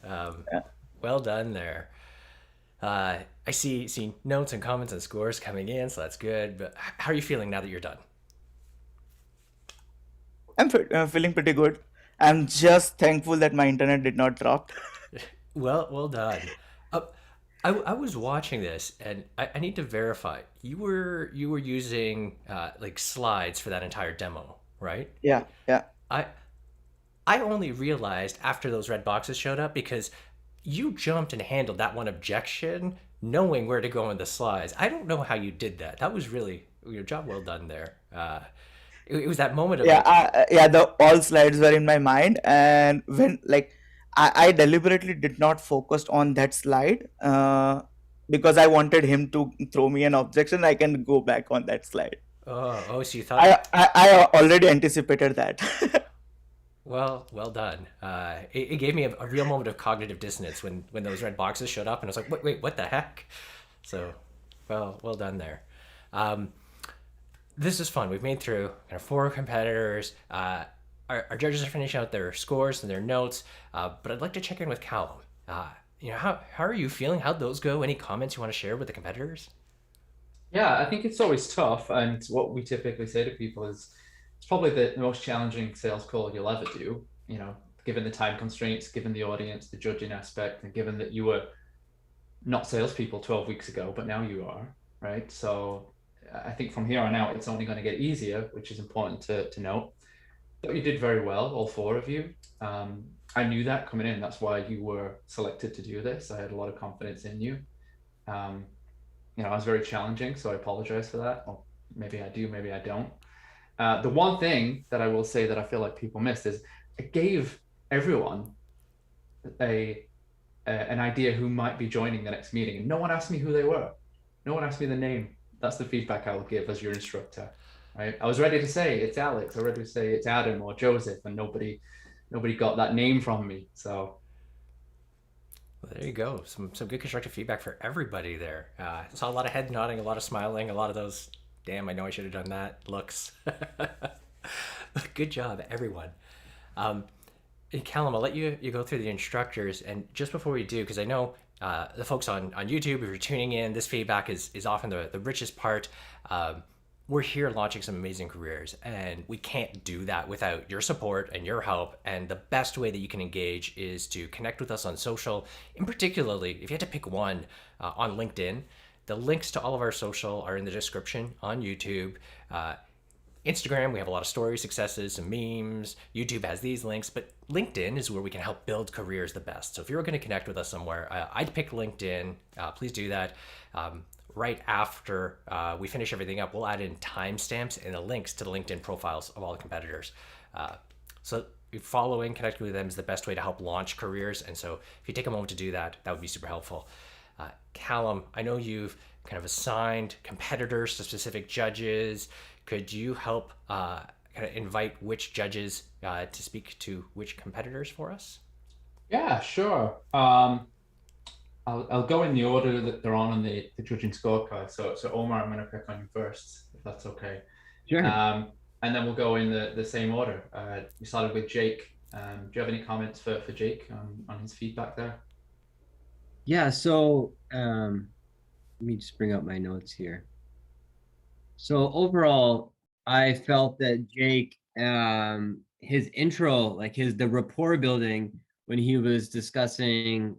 Well done there. I see notes and comments and scores coming in, so that's good. But how are you feeling now that you're done? I'm feeling pretty good. I'm just thankful that my internet did not drop. Well done. I was watching this, and I need to verify. You were using like slides for that entire demo, right? Yeah. I only realized after those red boxes showed up because you jumped and handled that one objection, knowing where to go in the slides. I don't know how you did that. That was really your job. Well done there. It was that moment of all slides were in my mind, and when I deliberately did not focus on that slide because I wanted him to throw me an objection. I can go back on that slide. Oh, so you thought I already anticipated that. Well done. It gave me a real moment of cognitive dissonance when those red boxes showed up, and I was like, wait, what the heck? So, well done there. This is fun. We've made through 4 competitors. Our judges are finishing out their scores and their notes, but I'd like to check in with Callum. How are you feeling? How'd those go? Any comments you want to share with the competitors? Yeah, I think it's always tough, and what we typically say to people is it's probably the most challenging sales call you'll ever do, given the time constraints, given the audience, the judging aspect, and given that you were not salespeople 12 weeks ago, but now you are, right? So I think from here on out, it's only going to get easier, which is important to note. But you did very well, all 4 of you. I knew that coming in. That's why you were selected to do this. I had a lot of confidence in you. It was very challenging, so I apologize for that. Or maybe I do, maybe I don't. The one thing that I will say that I feel like people missed is I gave everyone an idea who might be joining the next meeting, and no one asked me who they were. No one asked me the name. That's the feedback I will give as your instructor. Right? I was ready to say it's Alex, I was ready to say it's Adam or Joseph, and nobody got that name from me. So there you go. Some good constructive feedback for everybody there. Saw a lot of head nodding, a lot of smiling, a lot of those, damn, I know I should have done that looks. Good job, everyone. Callum, I'll let you go through the instructors. And just before we do, because I know the folks on YouTube, if you're tuning in, this feedback is often the richest part. We're here launching some amazing careers, and we can't do that without your support and your help. And the best way that you can engage is to connect with us on social. In particularly, if you had to pick one, on LinkedIn, the links to all of our social are in the description on YouTube. Instagram, we have a lot of stories, successes, some memes. YouTube has these links, but LinkedIn is where we can help build careers the best. So if you're going to connect with us somewhere, I'd pick LinkedIn. Please do that. Right after we finish everything up, we'll add in timestamps and the links to the LinkedIn profiles of all the competitors. So following, connecting with them is the best way to help launch careers. And so if you take a moment to do that, that would be super helpful. Callum, I know you've kind of assigned competitors to specific judges. Could you help kind of invite which judges to speak to which competitors for us? Yeah, sure. I'll go in the order that they're on the judging scorecard. So Omar, I'm going to pick on you first, if that's okay. Sure. And then we'll go in the same order. We started with Jake. Do you have any comments for Jake on his feedback there? Yeah, so let me just bring up my notes here. So overall, I felt that Jake, his intro, like the rapport building when he was discussing,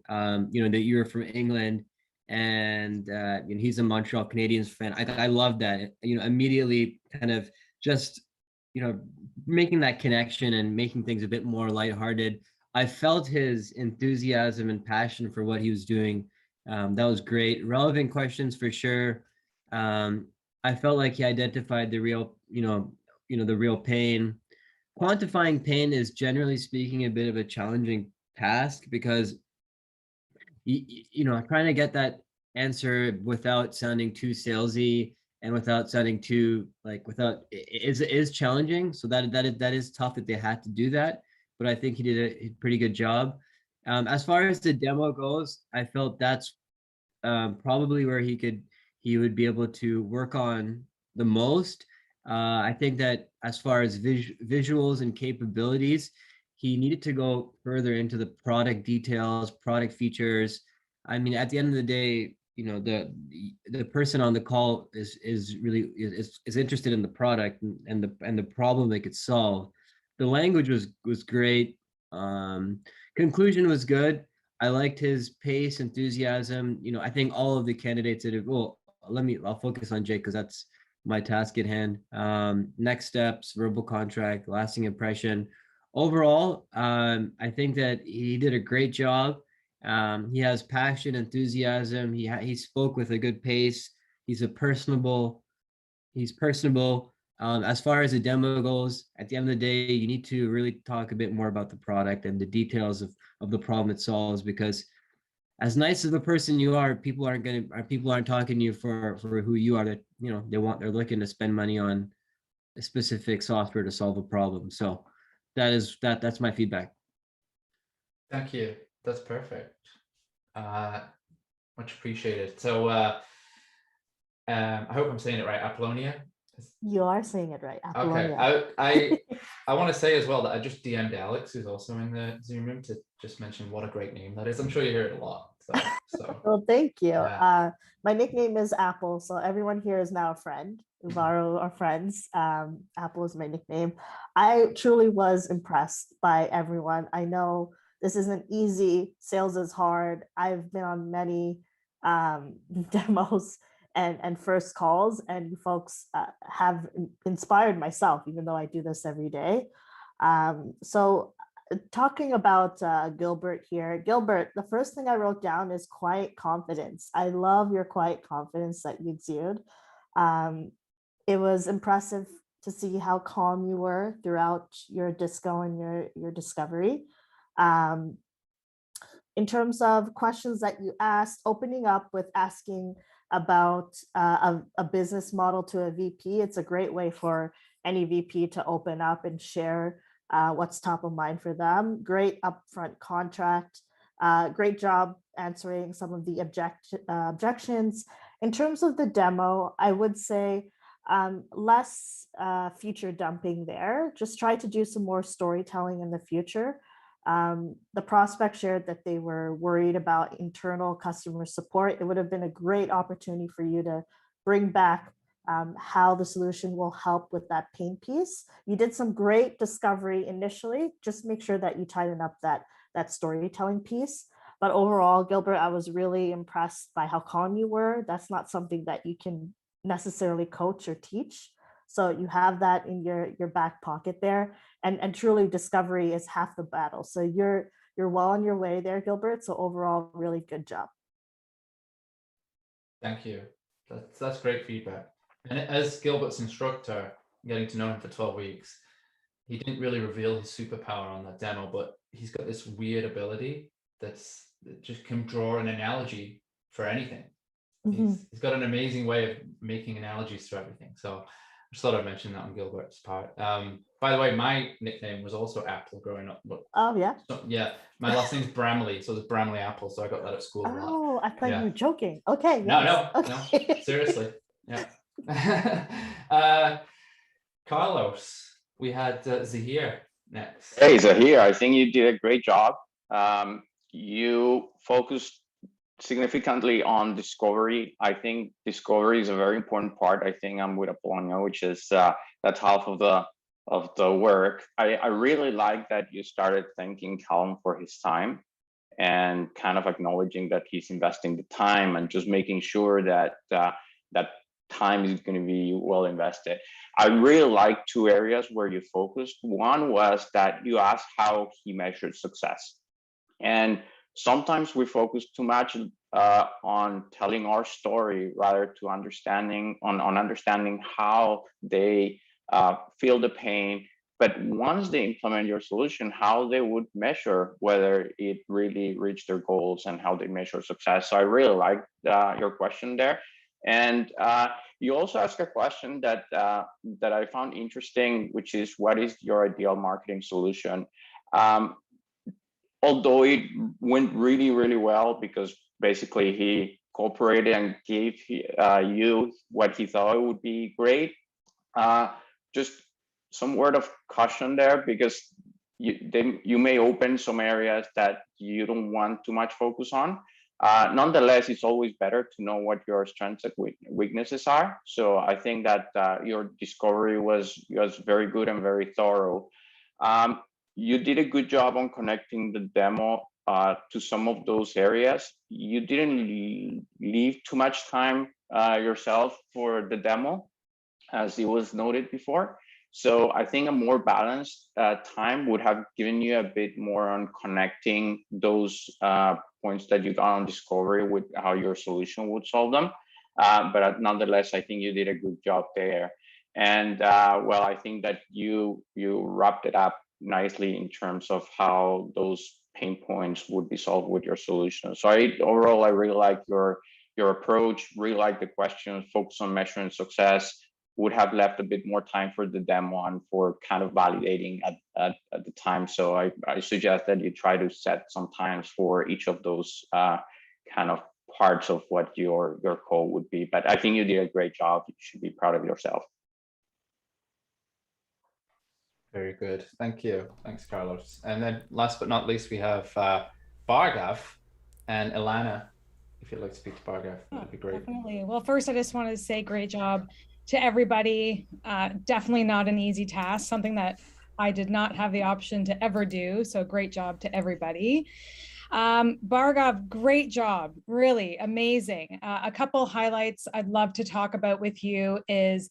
you know, that you were from England and you know, he's a Montreal Canadiens fan. I love that. You know, immediately kind of just, you know, making that connection and making things a bit more lighthearted. I felt his enthusiasm and passion for what he was doing. That was great. Relevant questions for sure. I felt like he identified the real, the real pain. Quantifying pain is generally speaking a bit of a challenging task because trying to get that answer without sounding too salesy and without sounding too is challenging. So that is tough that they had to do that, but I think he did a pretty good job. As far as the demo goes, I felt that's probably where he would be able to work on the most. I think that as far as visuals and capabilities, he needed to go further into the product details, product features. I mean, at the end of the day, you know, the person on the call is really interested in the product and the problem they could solve. The language was great. Conclusion was good. I liked his pace, enthusiasm. You know, I think all of the candidates that have, I'll focus on Jake because that's my task at hand. Next steps, verbal contract, lasting impression. Overall, I think that he did a great job. He has passion, enthusiasm. He spoke with a good pace. He's personable. As far as the demo goes, at the end of the day, you need to really talk a bit more about the product and the details of the problem it solves, because as nice as the person you are, people aren't talking to you for who you are. That, you know, they're looking to spend money on a specific software to solve a problem. So that's my feedback. Thank you. That's perfect. Much appreciated. So I hope I'm saying it right. Apollonia. You are saying it right. Apollonia. Okay. I want to say as well that I just DM'd Alex, who's also in the Zoom room, to just mention what a great name that is. I'm sure you hear it a lot. So. Well, thank you. Yeah. My nickname is Apple, so everyone here is now a friend. Uvaro are friends. Apple is my nickname. I truly was impressed by everyone. I know this isn't easy. Sales is hard. I've been on many demos and first calls, and you folks have inspired myself, even though I do this every day. So talking about Gilbert here, Gilbert, the first thing I wrote down is quiet confidence. I love your quiet confidence that you exude. It was impressive to see how calm you were throughout your disco and your discovery. In terms of questions that you asked, opening up with asking about a business model to a VP, it's a great way for any VP to open up and share what's top of mind for them. Great upfront contract. Great job answering some of the objections. In terms of the demo, I would say less feature dumping there. Just try to do some more storytelling in the future. The prospect shared that they were worried about internal customer support. It would have been a great opportunity for you to bring back how the solution will help with that pain piece. You did some great discovery initially. Just make sure that you tighten up that storytelling piece. But overall, Gilbert, I was really impressed by how calm you were. That's not something that you can necessarily coach or teach. So you have that in your back pocket there, and truly discovery is half the battle. So you're well on your way there, Gilbert. So overall, really good job. Thank you. That's great feedback. And as Gilbert's instructor, getting to know him for 12 weeks, he didn't really reveal his superpower on that demo, but he's got this weird ability that just can draw an analogy for anything. Mm-hmm. He's got an amazing way of making analogies to everything. So I'm just thought I'd mention that on Gilbert's part. By the way, my nickname was also Apple growing up. But Oh, yeah. so, yeah, my last name's Bramley, so it's Bramley Apple. So I got that at school. Oh, I thought Yeah. you were joking. Okay. No, Yes. no, Okay. no, seriously. Yeah. Carlos, we had Zaheer next. Hey, Zaheer, I think you did a great job. You focused significantly on discovery. I think discovery is a very important part. I think I'm with Apollonia, which is that's half of the work. I really like that you started thanking Callum for his time and kind of acknowledging that he's investing the time and just making sure that that time is going to be well invested. I really like two areas where you focused. One was that you asked how he measured success. And sometimes we focus too much on telling our story rather to understanding how they feel the pain. But once they implement your solution, how they would measure whether it really reached their goals and how they measure success. So I really like your question there. And you also asked a question that I found interesting, which is, what is your ideal marketing solution? Although it went really, really well, because basically he cooperated and gave you what he thought would be great. Just some word of caution there, because you may open some areas that you don't want too much focus on. Nonetheless, it's always better to know what your strengths and weaknesses are. So I think that your discovery was very good and very thorough. You did a good job on connecting the demo to some of those areas. You didn't leave too much time yourself for the demo, as it was noted before. So I think a more balanced time would have given you a bit more on connecting those points that you got on discovery with how your solution would solve them. But nonetheless, I think you did a good job there. And well, I think that you wrapped it up nicely in terms of how those pain points would be solved with your solution. So overall, I really like your approach, really like the questions, focus on measuring success. Would have left a bit more time for the demo and for kind of validating at the time. So I suggest that you try to set some times for each of those kind of parts of what your code would be. But I think you did a great job. You should be proud of yourself. Very good. Thank you. Thanks, Carlos. And then last but not least, we have Bhargav and Ilana. If you'd like to speak to Bhargav, that'd be great. Definitely. Well, first, I just wanted to say great job to everybody. Definitely not an easy task, something that I did not have the option to ever do. So great job to everybody. Bhargav, great job. Really amazing. A couple highlights I'd love to talk about with you is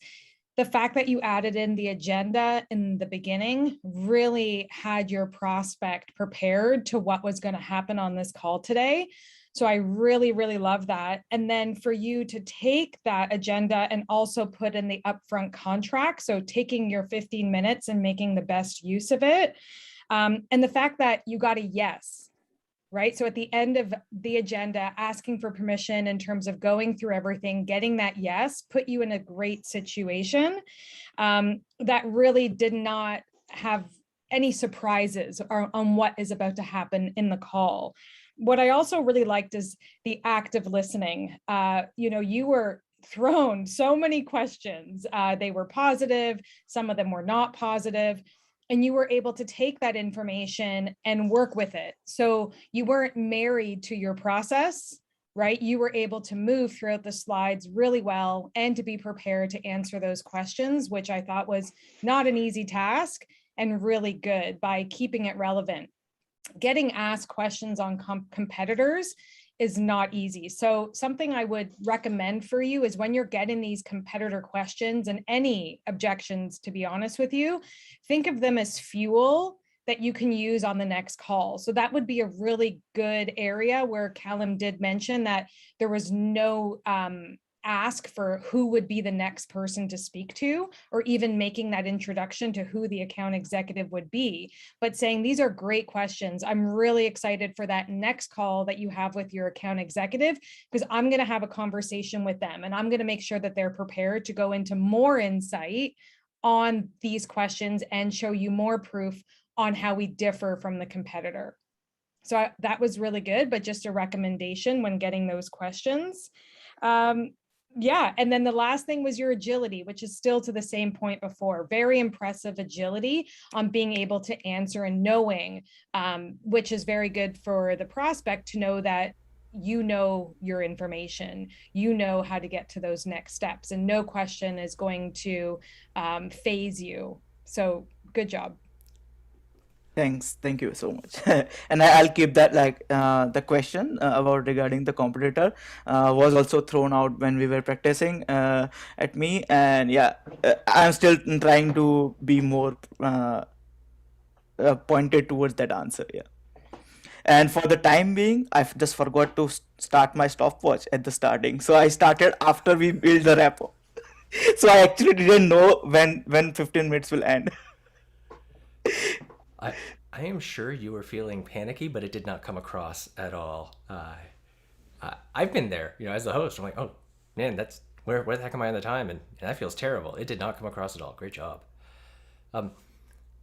the fact that you added in the agenda in the beginning really had your prospect prepared to what was going to happen on this call today. So I really, really love that. And then for you to take that agenda and also put in the upfront contract, so taking your 15 minutes and making the best use of it. And the fact that you got a yes, right? So at the end of the agenda, asking for permission in terms of going through everything, getting that yes, put you in a great situation that really did not have any surprises on what is about to happen in the call. What I also really liked is the active listening. You were thrown so many questions. They were positive, some of them were not positive, and you were able to take that information and work with it. So you weren't married to your process, right? You were able to move throughout the slides really well and to be prepared to answer those questions, which I thought was not an easy task and really good by keeping it relevant. Getting asked questions on competitors is not easy. So something I would recommend for you is when you're getting these competitor questions and any objections, to be honest with you, think of them as fuel that you can use on the next call. So that would be a really good area where Callum did mention that there was no ask for who would be the next person to speak to, or even making that introduction to who the account executive would be, but saying, these are great questions. I'm really excited for that next call that you have with your account executive, because I'm going to have a conversation with them and I'm going to make sure that they're prepared to go into more insight on these questions and show you more proof on how we differ from the competitor. So that was really good, but just a recommendation when getting those questions. Yeah, and then the last thing was your agility, which is still to the same point before. Very impressive agility on being able to answer and knowing, which is very good for the prospect to know that you know your information, you know how to get to those next steps, and no question is going to phase you. So good job. Thanks. Thank you so much. And I'll keep that, like, the question about regarding the competitor was also thrown out when we were practicing at me. And yeah, I'm still trying to be more pointed towards that answer. Yeah. And for the time being, I just forgot to start my stopwatch at the starting. So I started after we built the rapport. So I actually didn't know when 15 minutes will end. I am sure you were feeling panicky, but it did not come across at all. I've been there, as the host. I'm like, oh man, that's where the heck am I on the time? And that feels terrible. It did not come across at all. Great job.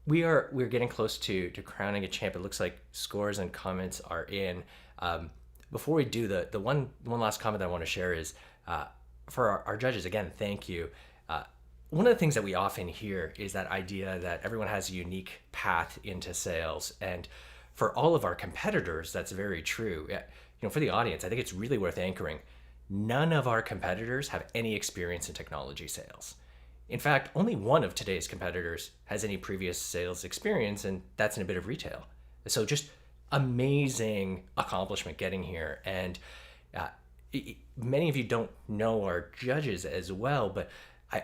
We're getting close to crowning a champ. It looks like scores and comments are in. Before we do, the one last comment I want to share is for our judges. Again, thank you. One of the things that we often hear is that idea that everyone has a unique path into sales. And for all of our competitors, that's very true. For the audience, I think it's really worth anchoring. None of our competitors have any experience in technology sales. In fact, only one of today's competitors has any previous sales experience, and that's in a bit of retail. So just amazing accomplishment getting here. And many of you don't know our judges as well, but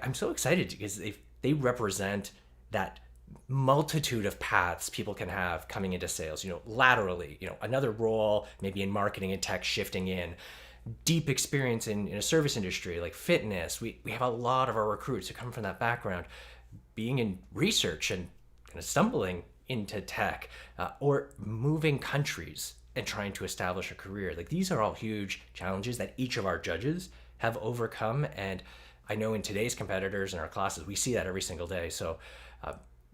I'm so excited because they represent that multitude of paths people can have coming into sales, laterally, another role, maybe in marketing and tech, shifting in, deep experience in a service industry like fitness. We have a lot of our recruits who come from that background, being in research and kind of stumbling into tech, or moving countries and trying to establish a career. Like, these are all huge challenges that each of our judges have overcome. And I know in today's competitors in our classes, we see that every single day. So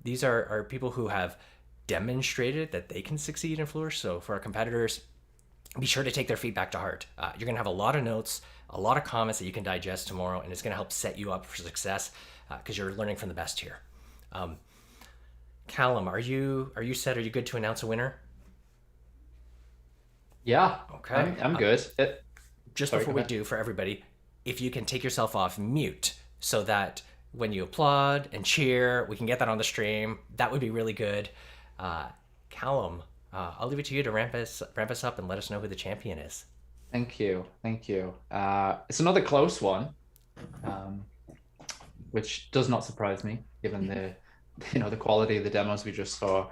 these are people who have demonstrated that they can succeed and flourish. So for our competitors, be sure to take their feedback to heart. You're going to have a lot of notes, a lot of comments that you can digest tomorrow, and it's going to help set you up for success because you're learning from the best here. Callum, are you set? Are you good to announce a winner? Yeah. Okay. I'm good. Before we do, for everybody, if you can take yourself off mute so that when you applaud and cheer, we can get that on the stream. That would be really good. Callum, I'll leave it to you to ramp us up and let us know who the champion is. Thank you. It's another close one, which does not surprise me given the quality of the demos we just saw.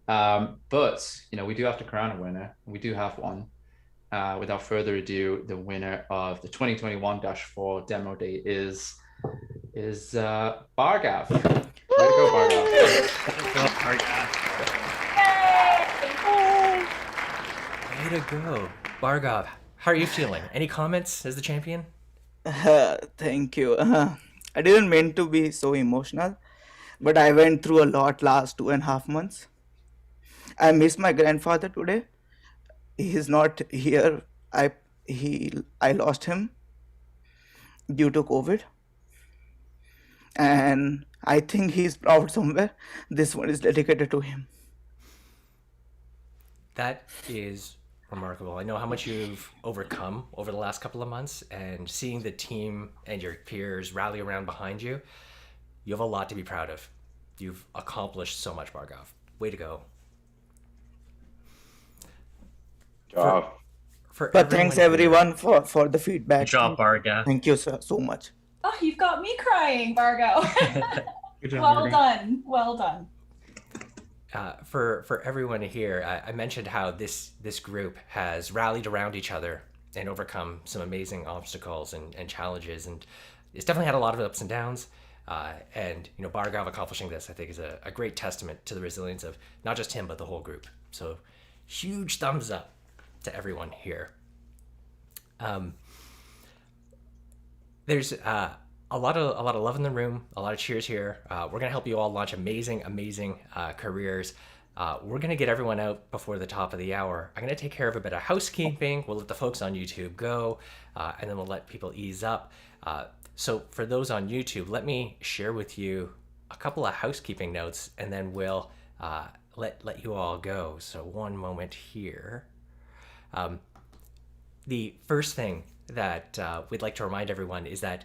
But we do have to crown a winner. We do have one. Without further ado, the winner of the 2021-4 demo day is Bhargav. Way to go, Bhargav. Way to go, Bhargav. How are you feeling? Any comments as the champion? Thank you. I didn't mean to be so emotional, but I went through a lot last 2.5 months. I miss my grandfather today. He's not here. I lost him due to COVID, and I think he's proud somewhere. This one is dedicated to him. That is remarkable. I know how much you've overcome over the last couple of months, and seeing the team and your peers rally around behind you, you have a lot to be proud of. You've accomplished so much, Bhargav. Way to go. But thanks everyone for the feedback. Good job, Bhargav. Thank you so much. Oh, you've got me crying, Bhargav. Good job, Well Bhargav. done. Well done. For everyone here, I mentioned how this group has rallied around each other and overcome some amazing obstacles and challenges. And it's definitely had a lot of ups and downs. And Bhargav accomplishing this, I think, is a great testament to the resilience of not just him, but the whole group. So huge thumbs up to everyone here. There's a lot of love in the room, a lot of cheers here. We're gonna help you all launch amazing careers. We're gonna get everyone out before the top of the hour. I'm gonna take care of a bit of housekeeping. We'll let the folks on YouTube go, and then we'll let people ease up. So for those on YouTube, let me share with you a couple of housekeeping notes, and then we'll let you all go. So one moment here. The first thing that we'd like to remind everyone is that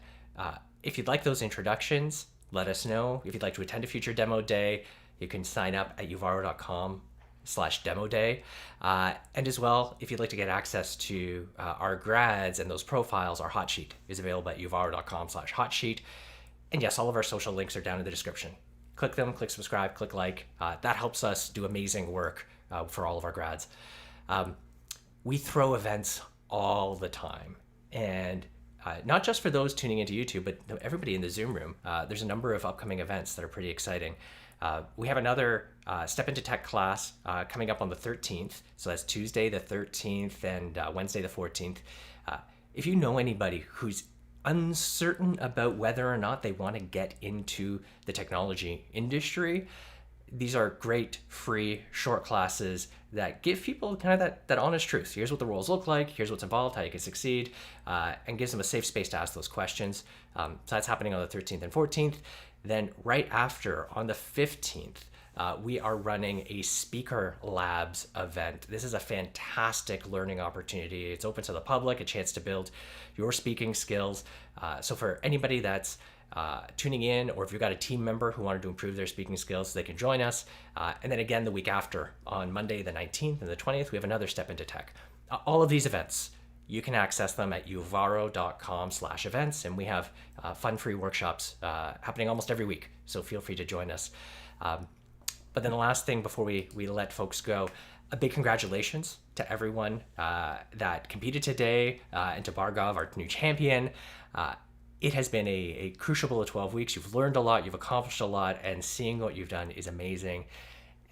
if you'd like those introductions, let us know. If you'd like to attend a future demo day, you can sign up at uvaro.com/demo day. And as well, if you'd like to get access to our grads and those profiles, our hot sheet is available at uvaro.com/hot sheet. And yes, all of our social links are down in the description. Click them, click subscribe, click like. That helps us do amazing work for all of our grads. We throw events all the time. And not just for those tuning into YouTube, but everybody in the Zoom room. There's a number of upcoming events that are pretty exciting. We have another Step Into Tech class coming up on the 13th. So that's Tuesday the 13th and Wednesday the 14th. If you know anybody who's uncertain about whether or not they want to get into the technology industry, these are great, free, short classes that give people kind of that honest truth. Here's what the roles look like, here's what's involved, how you can succeed, and gives them a safe space to ask those questions. So that's happening on the 13th and 14th. Then right after, on the 15th, we are running a Speaker Labs event. This is a fantastic learning opportunity. It's open to the public, a chance to build your speaking skills. So for anybody that's tuning in, or if you've got a team member who wanted to improve their speaking skills, they can join us. And then again, the week after, on Monday the 19th and the 20th, we have another Step Into Tech. All of these events, you can access them at uvaro.com/events, and we have fun free workshops happening almost every week, so feel free to join us. But then the last thing before we let folks go, a big congratulations to everyone that competed today, and to Bhargav, our new champion. It has been a crucible of 12 weeks. You've learned a lot, you've accomplished a lot, and seeing what you've done is amazing.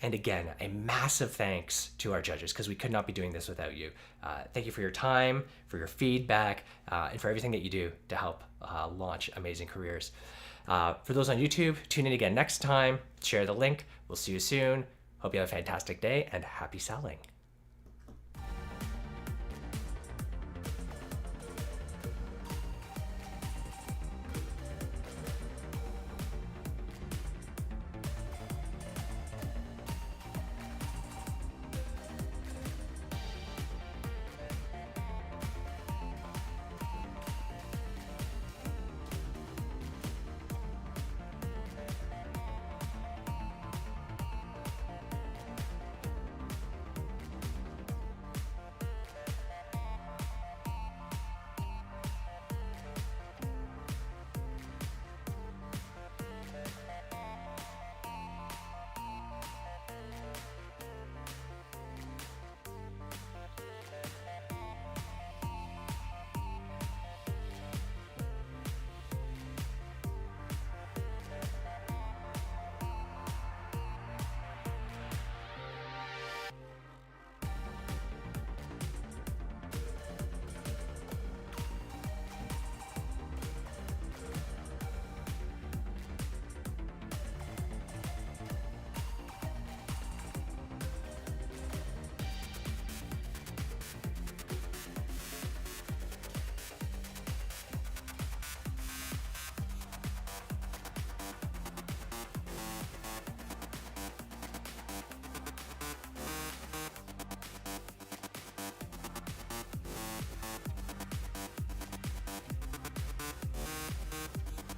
And again, a massive thanks to our judges, because we could not be doing this without you. Thank you for your time, for your feedback, and for everything that you do to help launch amazing careers. For those on YouTube, tune in again next time, share the link. We'll see you soon. Hope you have a fantastic day, and happy selling.